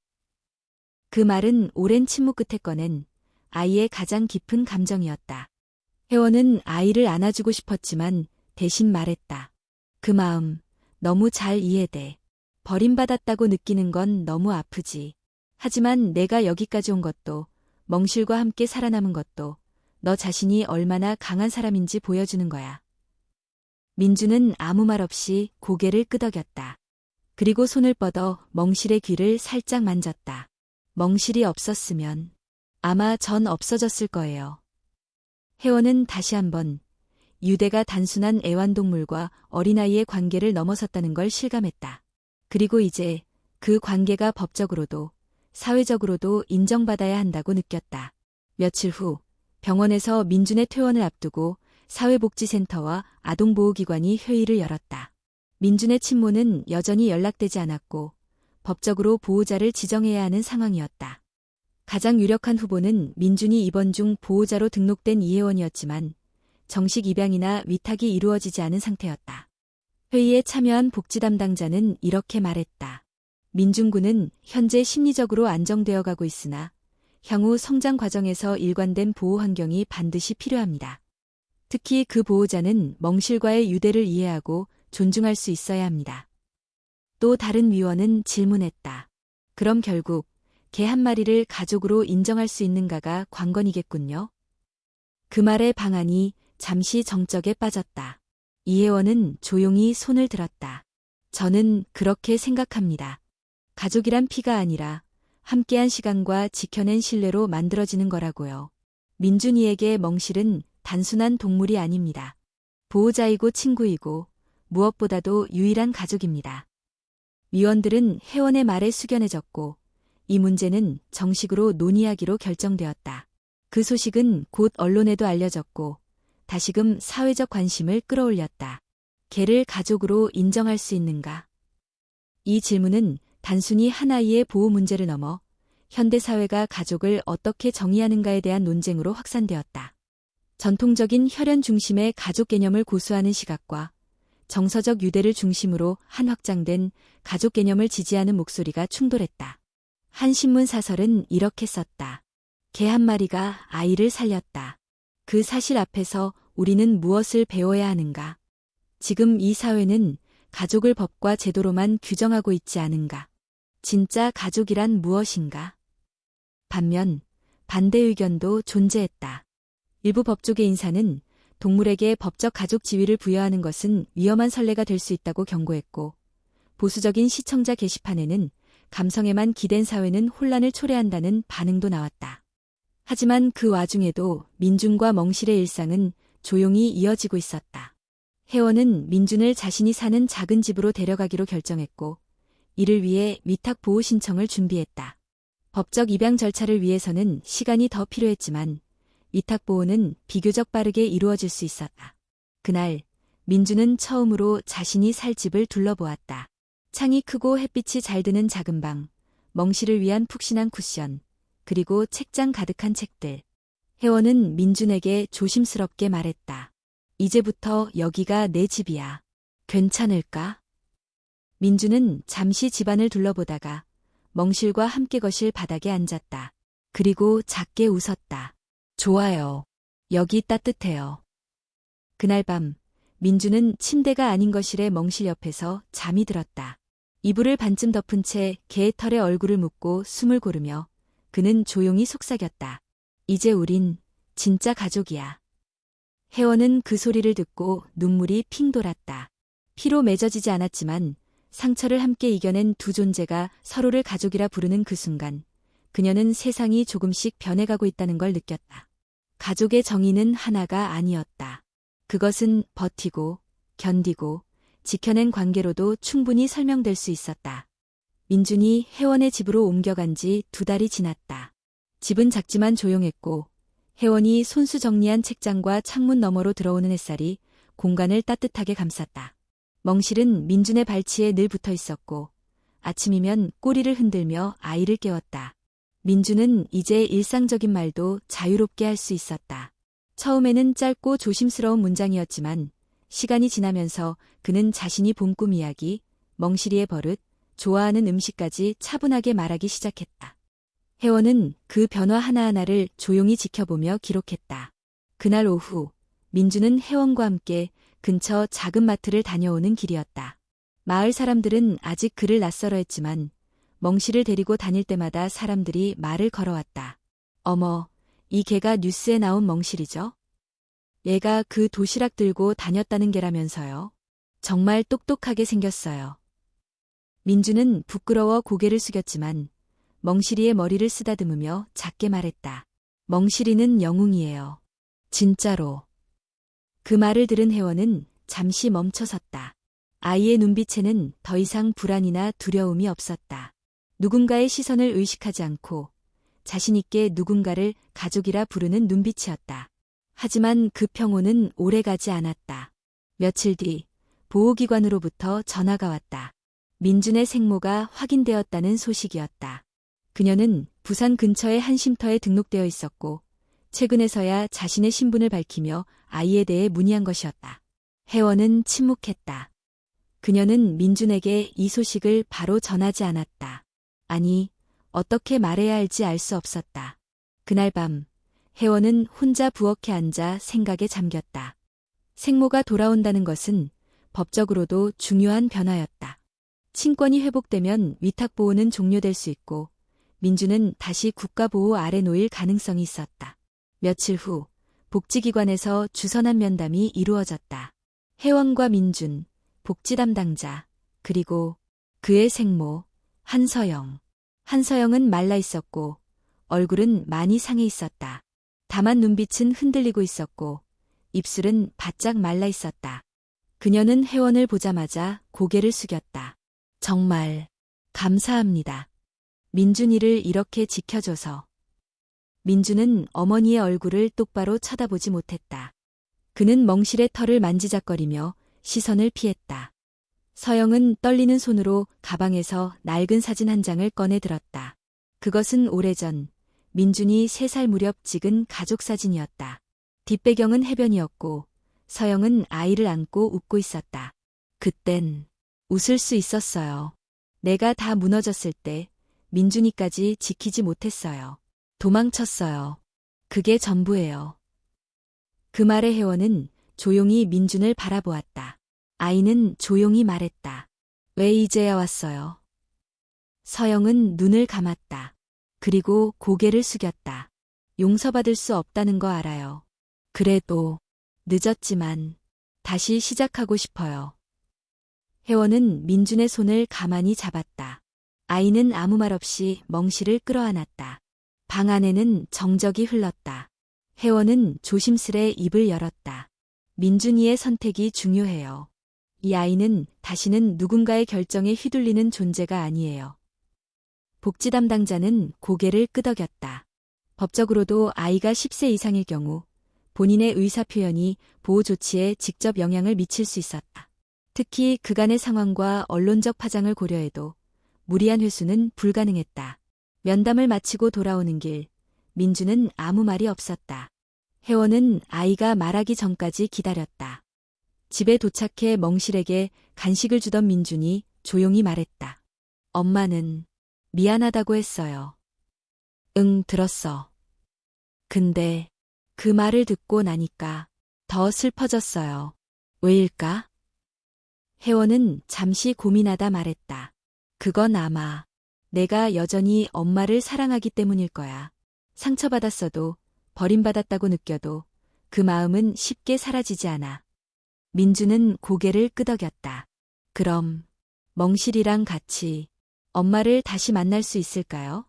그 말은 오랜 침묵 끝에 꺼낸 아이의 가장 깊은 감정이었다. 혜원은 아이를 안아주고 싶었지만 대신 말했다. 그 마음 너무 잘 이해돼. 버림받았다고 느끼는 건 너무 아프지. 하지만 내가 여기까지 온 것도 멍실과 함께 살아남은 것도 너 자신이 얼마나 강한 사람인지 보여주는 거야. 민준은 아무 말 없이 고개를 끄덕였다. 그리고 손을 뻗어 멍실의 귀를 살짝 만졌다. 멍실이 없었으면 아마 전 없어졌을 거예요. 혜원은 다시 한번 유대가 단순한 애완동물과 어린아이의 관계를 넘어섰다는 걸 실감했다. 그리고 이제 그 관계가 법적으로도 사회적으로도 인정받아야 한다고 느꼈다. 며칠 후 병원에서 민준의 퇴원을 앞두고 사회복지센터와 아동보호기관이 회의를 열었다. 민준의 친모는 여전히 연락되지 않았고 법적으로 보호자를 지정해야 하는 상황이었다. 가장 유력한 후보는 민준이 입원 중 보호자로 등록된 이혜원이었지만 정식 입양이나 위탁이 이루어지지 않은 상태였다. 회의에 참여한 복지 담당자는 이렇게 말했다. 민준 군은 현재 심리적으로 안정되어 가고 있으나 향후 성장 과정에서 일관된 보호 환경이 반드시 필요합니다. 특히 그 보호자는 멍실과의 유대를 이해하고 존중할 수 있어야 합니다. 또 다른 위원은 질문했다. 그럼 결국 개 한 마리를 가족으로 인정할 수 있는가가 관건이겠군요. 그 말의 방안이 잠시 정적에 빠졌다. 이혜원은 조용히 손을 들었다. 저는 그렇게 생각합니다. 가족이란 피가 아니라 함께한 시간과 지켜낸 신뢰로 만들어지는 거라고요. 민준이에게 멍실은 단순한 동물이 아닙니다. 보호자이고 친구이고 무엇보다도 유일한 가족입니다. 위원들은 회원의 말에 숙연해졌고 이 문제는 정식으로 논의하기로 결정되었다. 그 소식은 곧 언론에도 알려졌고 다시금 사회적 관심을 끌어올렸다. 개를 가족으로 인정할 수 있는가? 이 질문은 단순히 한 아이의 보호 문제를 넘어 현대사회가 가족을 어떻게 정의하는가에 대한 논쟁으로 확산되었다. 전통적인 혈연 중심의 가족 개념을 고수하는 시각과 정서적 유대를 중심으로 한 확장된 가족 개념을 지지하는 목소리가 충돌했다. 한 신문 사설은 이렇게 썼다. 개 한 마리가 아이를 살렸다. 그 사실 앞에서 우리는 무엇을 배워야 하는가? 지금 이 사회는 가족을 법과 제도로만 규정하고 있지 않은가? 진짜 가족이란 무엇인가? 반면 반대 의견도 존재했다. 일부 법조계 인사는 동물에게 법적 가족 지위를 부여하는 것은 위험한 선례가 될 수 있다고 경고했고 보수적인 시청자 게시판에는 감성에만 기댄 사회는 혼란을 초래한다는 반응도 나왔다. 하지만 그 와중에도 민준과 멍실의 일상은 조용히 이어지고 있었다. 혜원은 민준을 자신이 사는 작은 집으로 데려가기로 결정했고 이를 위해 위탁 보호 신청을 준비했다. 법적 입양 절차를 위해서는 시간이 더 필요했지만 위탁 보호는 비교적 빠르게 이루어질 수 있었다. 그날 민준은 처음으로 자신이 살 집을 둘러보았다. 창이 크고 햇빛이 잘 드는 작은 방, 멍실을 위한 푹신한 쿠션, 그리고 책장 가득한 책들. 혜원은 민준에게 조심스럽게 말했다. 이제부터 여기가 내 집이야. 괜찮을까? 민준은 잠시 집안을 둘러보다가 멍실과 함께 거실 바닥에 앉았다. 그리고 작게 웃었다. 좋아요. 여기 따뜻해요. 그날 밤 민준은 침대가 아닌 거실의 멍실 옆에서 잠이 들었다. 이불을 반쯤 덮은 채 개의 털에 얼굴을 묻고 숨을 고르며 그는 조용히 속삭였다. 이제 우린 진짜 가족이야. 혜원은 그 소리를 듣고 눈물이 핑 돌았다. 피로 맺어지지 않았지만 상처를 함께 이겨낸 두 존재가 서로를 가족이라 부르는 그 순간 그녀는 세상이 조금씩 변해가고 있다는 걸 느꼈다. 가족의 정의는 하나가 아니었다. 그것은 버티고 견디고 지켜낸 관계로도 충분히 설명될 수 있었다. 민준이 혜원의 집으로 옮겨간 지 2달이 지났다. 집은 작지만 조용했고 혜원이 손수 정리한 책장과 창문 너머로 들어오는 햇살이 공간을 따뜻하게 감쌌다. 멍실은 민준의 발치에 늘 붙어 있었고 아침이면 꼬리를 흔들며 아이를 깨웠다. 민준은 이제 일상적인 말도 자유롭게 할 수 있었다. 처음에는 짧고 조심스러운 문장이었지만 시간이 지나면서 그는 자신이 본 꿈 이야기, 멍실이의 버릇, 좋아하는 음식까지 차분하게 말하기 시작했다. 혜원은 그 변화 하나하나를 조용히 지켜보며 기록했다. 그날 오후, 민준은 혜원과 함께 근처 작은 마트를 다녀오는 길이었다. 마을 사람들은 아직 그를 낯설어 했지만 멍실을 데리고 다닐 때마다 사람들이 말을 걸어왔다. 어머, 이 개가 뉴스에 나온 멍실이죠? 얘가 그 도시락 들고 다녔다는 개라면서요. 정말 똑똑하게 생겼어요. 민준은 부끄러워 고개를 숙였지만 멍실이의 머리를 쓰다듬으며 작게 말했다. 멍실이는 영웅이에요. 진짜로. 그 말을 들은 혜원은 잠시 멈춰섰다. 아이의 눈빛에는 더 이상 불안이나 두려움이 없었다. 누군가의 시선을 의식하지 않고 자신 있게 누군가를 가족이라 부르는 눈빛이었다. 하지만 그 평온은 오래가지 않았다. 며칠 뒤 보호기관으로부터 전화가 왔다. 민준의 생모가 확인되었다는 소식이었다. 그녀는 부산 근처의 한 쉼터에 등록되어 있었고 최근에서야 자신의 신분을 밝히며 아이에 대해 문의한 것이었다. 혜원은 침묵했다. 그녀는 민준에게 이 소식을 바로 전하지 않았다. 아니, 어떻게 말해야 할지 알 수 없었다. 그날 밤 혜원은 혼자 부엌에 앉아 생각에 잠겼다. 생모가 돌아온다는 것은 법적으로도 중요한 변화였다. 친권이 회복되면 위탁보호는 종료될 수 있고 민준은 다시 국가보호 아래 놓일 가능성이 있었다. 며칠 후 복지기관에서 주선한 면담이 이루어졌다. 혜원과 민준, 복지 담당자, 그리고 그의 생모, 한서영. 한서영은 말라 있었고 얼굴은 많이 상해 있었다. 다만 눈빛은 흔들리고 있었고 입술은 바짝 말라 있었다. 그녀는 혜원을 보자마자 고개를 숙였다. 정말 감사합니다. 민준이를 이렇게 지켜줘서. 민준은 어머니의 얼굴을 똑바로 쳐다보지 못했다. 그는 멍실의 털을 만지작거리며 시선을 피했다. 서영은 떨리는 손으로 가방에서 낡은 사진 한 장을 꺼내 들었다. 그것은 오래전 민준이 3살 무렵 찍은 가족 사진이었다. 뒷배경은 해변이었고 서영은 아이를 안고 웃고 있었다. 그땐 웃을 수 있었어요. 내가 다 무너졌을 때 민준이까지 지키지 못했어요. 도망쳤어요. 그게 전부예요. 그 말에 혜원은 조용히 민준을 바라보았다. 아이는 조용히 말했다. 왜 이제야 왔어요? 서영은 눈을 감았다. 그리고 고개를 숙였다. 용서받을 수 없다는 거 알아요. 그래도 늦었지만 다시 시작하고 싶어요. 혜원은 민준의 손을 가만히 잡았다. 아이는 아무 말 없이 멍실을 끌어안았다. 방 안에는 정적이 흘렀다. 혜원은 조심스레 입을 열었다. 민준이의 선택이 중요해요. 이 아이는 다시는 누군가의 결정에 휘둘리는 존재가 아니에요. 복지 담당자는 고개를 끄덕였다. 법적으로도 아이가 10세 이상일 경우 본인의 의사표현이 보호 조치에 직접 영향을 미칠 수 있었다. 특히 그간의 상황과 언론적 파장을 고려해도 무리한 회수는 불가능했다. 면담을 마치고 돌아오는 길, 민준은 아무 말이 없었다. 혜원은 아이가 말하기 전까지 기다렸다. 집에 도착해 멍실에게 간식을 주던 민준이 조용히 말했다. 엄마는 미안하다고 했어요. 응, 들었어. 근데 그 말을 듣고 나니까 더 슬퍼졌어요. 왜일까? 혜원은 잠시 고민하다 말했다. 그건 아마 내가 여전히 엄마를 사랑하기 때문일 거야. 상처받았어도 버림받았다고 느껴도 그 마음은 쉽게 사라지지 않아. 민준은 고개를 끄덕였다. 그럼 멍실이랑 같이 엄마를 다시 만날 수 있을까요?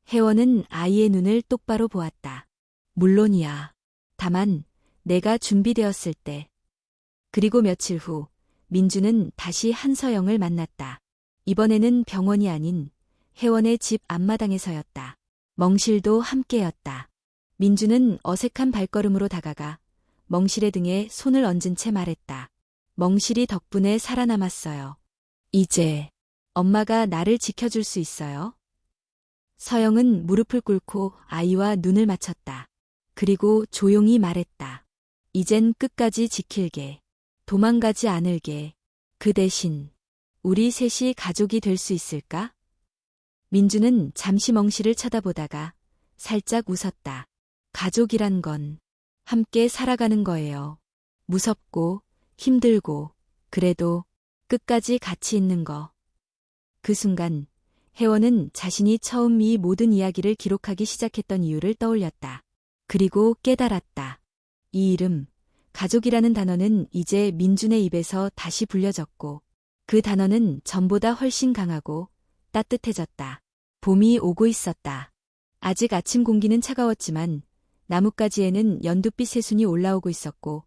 혜원은 아이의 눈을 똑바로 보았다. 물론이야. 다만 내가 준비되었을 때. 그리고 며칠 후 민준은 다시 한서영을 만났다. 이번에는 병원이 아닌 혜원의 집 앞마당에서였다. 멍실도 함께였다. 민준은 어색한 발걸음으로 다가가 멍실의 등에 손을 얹은 채 말했다. 멍실이 덕분에 살아남았어요. 이제 엄마가 나를 지켜줄 수 있어요? 서영은 무릎을 꿇고 아이와 눈을 맞췄다. 그리고 조용히 말했다. 이젠 끝까지 지킬게. 도망가지 않을게. 그 대신 우리 셋이 가족이 될 수 있을까? 민준은 잠시 멍실을 쳐다보다가 살짝 웃었다. 가족이란 건 함께 살아가는 거예요. 무섭고 힘들고 그래도 끝까지 같이 있는 거. 그 순간 혜원은 자신이 처음 이 모든 이야기를 기록하기 시작했던 이유를 떠올렸다. 그리고 깨달았다. 이 이름, 가족이라는 단어는 이제 민준의 입에서 다시 불려졌고 그 단어는 전보다 훨씬 강하고 따뜻해졌다. 봄이 오고 있었다. 아직 아침 공기는 차가웠지만 나뭇가지에는 연두빛 새순이 올라오고 있었고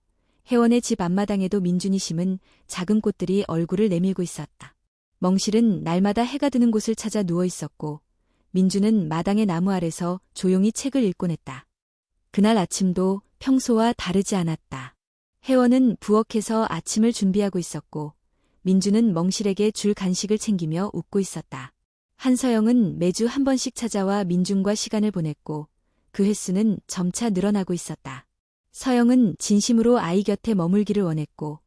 혜원의 집 앞마당에도 민준이 심은 작은 꽃들이 얼굴을 내밀고 있었다. 멍실은 날마다 해가 드는 곳을 찾아 누워 있었고 민준은 마당의 나무 아래서 조용히 책을 읽곤 했다. 그날 아침도 평소와 다르지 않았다. 혜원은 부엌에서 아침을 준비하고 있었고 민주는 멍실에게 줄 간식을 챙기며 웃고 있었다. 한서영은 매주 한 번씩 찾아와 민준과 시간을 보냈고 그 횟수는 점차 늘어나고 있었다. 서영은 진심으로 아이 곁에 머물기를 원했고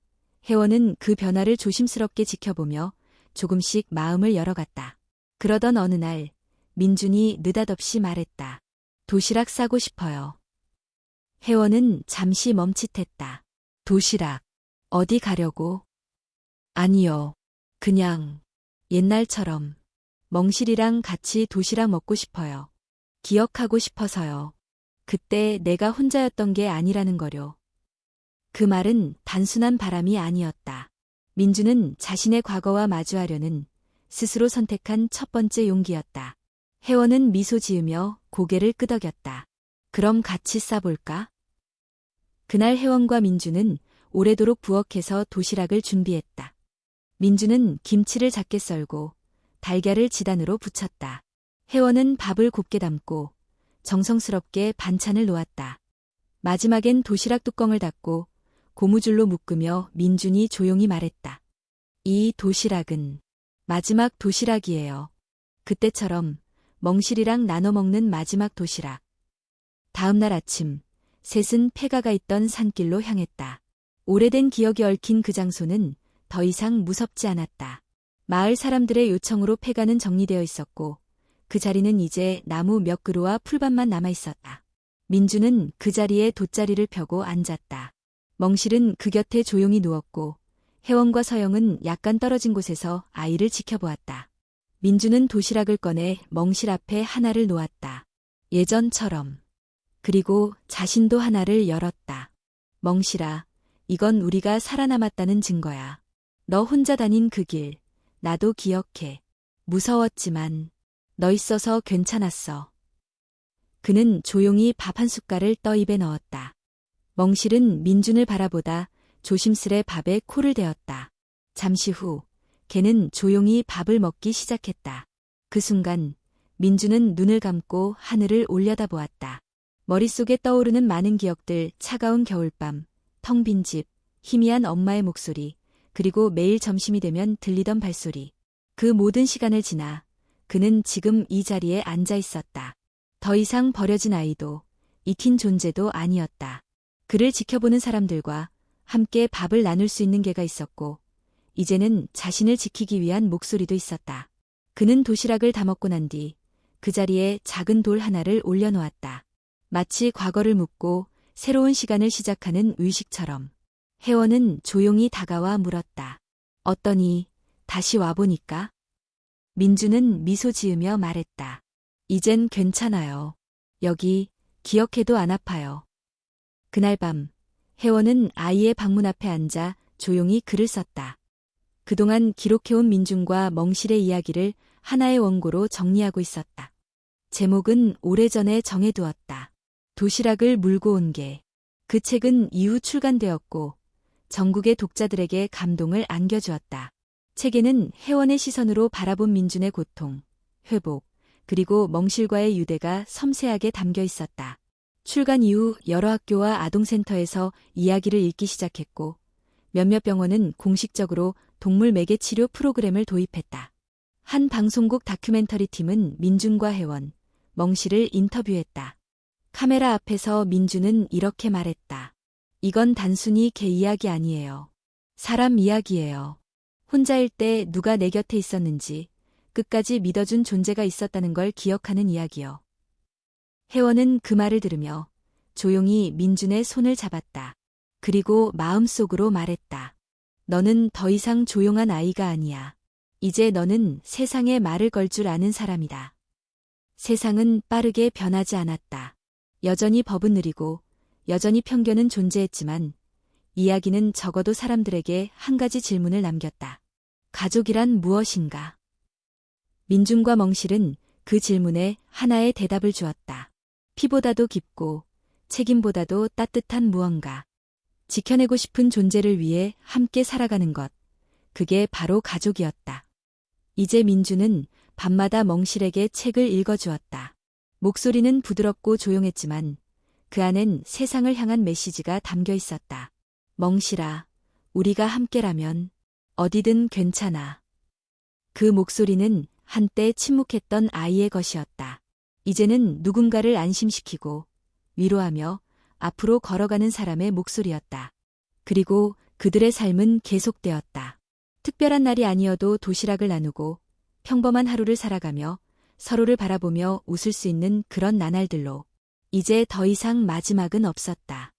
혜원은 그 변화를 조심스럽게 지켜보며 조금씩 마음을 열어갔다. 그러던 어느 날 민준이 느닷없이 말했다. 도시락 싸고 싶어요. 혜원은 잠시 멈칫했다. 도시락, 어디 가려고? 아니요. 그냥 옛날처럼 멍실이랑 같이 도시락 먹고 싶어요. 기억하고 싶어서요. 그때 내가 혼자였던 게 아니라는 거요. 그 말은 단순한 바람이 아니었다. 민주는 자신의 과거와 마주하려는 스스로 선택한 첫 번째 용기였다. 혜원은 미소 지으며 고개를 끄덕였다. 그럼 같이 싸볼까? 그날 혜원과 민주는 오래도록 부엌에서 도시락을 준비했다. 민주는 김치를 작게 썰고 달걀을 지단으로 부쳤다. 혜원은 밥을 곱게 담고 정성스럽게 반찬을 놓았다. 마지막엔 도시락 뚜껑을 닫고 고무줄로 묶으며 민준이 조용히 말했다. 이 도시락은 마지막 도시락이에요. 그때처럼 멍실이랑 나눠 먹는 마지막 도시락. 다음 날 아침, 셋은 폐가가 있던 산길로 향했다. 오래된 기억이 얽힌 그 장소는 더 이상 무섭지 않았다. 마을 사람들의 요청으로 폐가는 정리되어 있었고 그 자리는 이제 나무 몇 그루와 풀밭만 남아 있었다. 민주는 그 자리에 돗자리를 펴고 앉았다. 멍실은 그 곁에 조용히 누웠고 혜원과 서영은 약간 떨어진 곳에서 아이를 지켜보았다. 민주는 도시락을 꺼내 멍실 앞에 하나를 놓았다. 예전처럼. 그리고 자신도 하나를 열었다. 멍실아, 이건 우리가 살아남았다는 증거야. 너 혼자 다닌 그 길, 나도 기억해. 무서웠지만 너 있어서 괜찮았어. 그는 조용히 밥 한 숟갈을 떠 입에 넣었다. 멍실은 민준을 바라보다 조심스레 밥에 코를 대었다. 잠시 후 걔는 조용히 밥을 먹기 시작했다. 그 순간 민준은 눈을 감고 하늘을 올려다보았다. 머릿속에 떠오르는 많은 기억들, 차가운 겨울밤, 텅 빈 집, 희미한 엄마의 목소리, 그리고 매일 점심이 되면 들리던 발소리. 그 모든 시간을 지나 그는 지금 이 자리에 앉아 있었다. 더 이상 버려진 아이도 익힌 존재도 아니었다. 그를 지켜보는 사람들과 함께 밥을 나눌 수 있는 개가 있었고 이제는 자신을 지키기 위한 목소리도 있었다. 그는 도시락을 다 먹고 난 뒤 그 자리에 작은 돌 하나를 올려놓았다. 마치 과거를 묻고 새로운 시간을 시작하는 의식처럼. 혜원은 조용히 다가와 물었다. 어떠니? 다시 와보니까? 민주는 미소 지으며 말했다. 이젠 괜찮아요. 여기 기억해도 안 아파요. 그날 밤 혜원은 아이의 방문 앞에 앉아 조용히 글을 썼다. 그동안 기록해온 민준과 멍실의 이야기를 하나의 원고로 정리하고 있었다. 제목은 오래전에 정해두었다. 도시락을 물고 온 개. 그 책은 이후 출간되었고 전국의 독자들에게 감동을 안겨주었다. 책에는 혜원의 시선으로 바라본 민준의 고통, 회복, 그리고 멍실과의 유대가 섬세하게 담겨 있었다. 출간 이후 여러 학교와 아동센터에서 이야기를 읽기 시작했고 몇몇 병원은 공식적으로 동물 매개 치료 프로그램을 도입했다. 한 방송국 다큐멘터리 팀은 민준과 혜원, 멍실을 인터뷰했다. 카메라 앞에서 민준은 이렇게 말했다. 이건 단순히 개 이야기 아니에요. 사람 이야기예요. 혼자일 때 누가 내 곁에 있었는지 끝까지 믿어준 존재가 있었다는 걸 기억하는 이야기요. 혜원은 그 말을 들으며 조용히 민준의 손을 잡았다. 그리고 마음속으로 말했다. 너는 더 이상 조용한 아이가 아니야. 이제 너는 세상에 말을 걸 줄 아는 사람이다. 세상은 빠르게 변하지 않았다. 여전히 법은 느리고 여전히 편견은 존재했지만 이야기는 적어도 사람들에게 한 가지 질문을 남겼다. 가족이란 무엇인가? 민준과 멍실은 그 질문에 하나의 대답을 주었다. 피보다도 깊고 책임보다도 따뜻한 무언가. 지켜내고 싶은 존재를 위해 함께 살아가는 것. 그게 바로 가족이었다. 이제 민준은 밤마다 멍실에게 책을 읽어주었다. 목소리는 부드럽고 조용했지만 그 안엔 세상을 향한 메시지가 담겨 있었다. 멍실아, 우리가 함께라면 어디든 괜찮아. 그 목소리는 한때 침묵했던 아이의 것이었다. 이제는 누군가를 안심시키고 위로하며 앞으로 걸어가는 사람의 목소리였다. 그리고 그들의 삶은 계속되었다. 특별한 날이 아니어도 도시락을 나누고 평범한 하루를 살아가며 서로를 바라보며 웃을 수 있는 그런 나날들로 이제 더 이상 마지막은 없었다.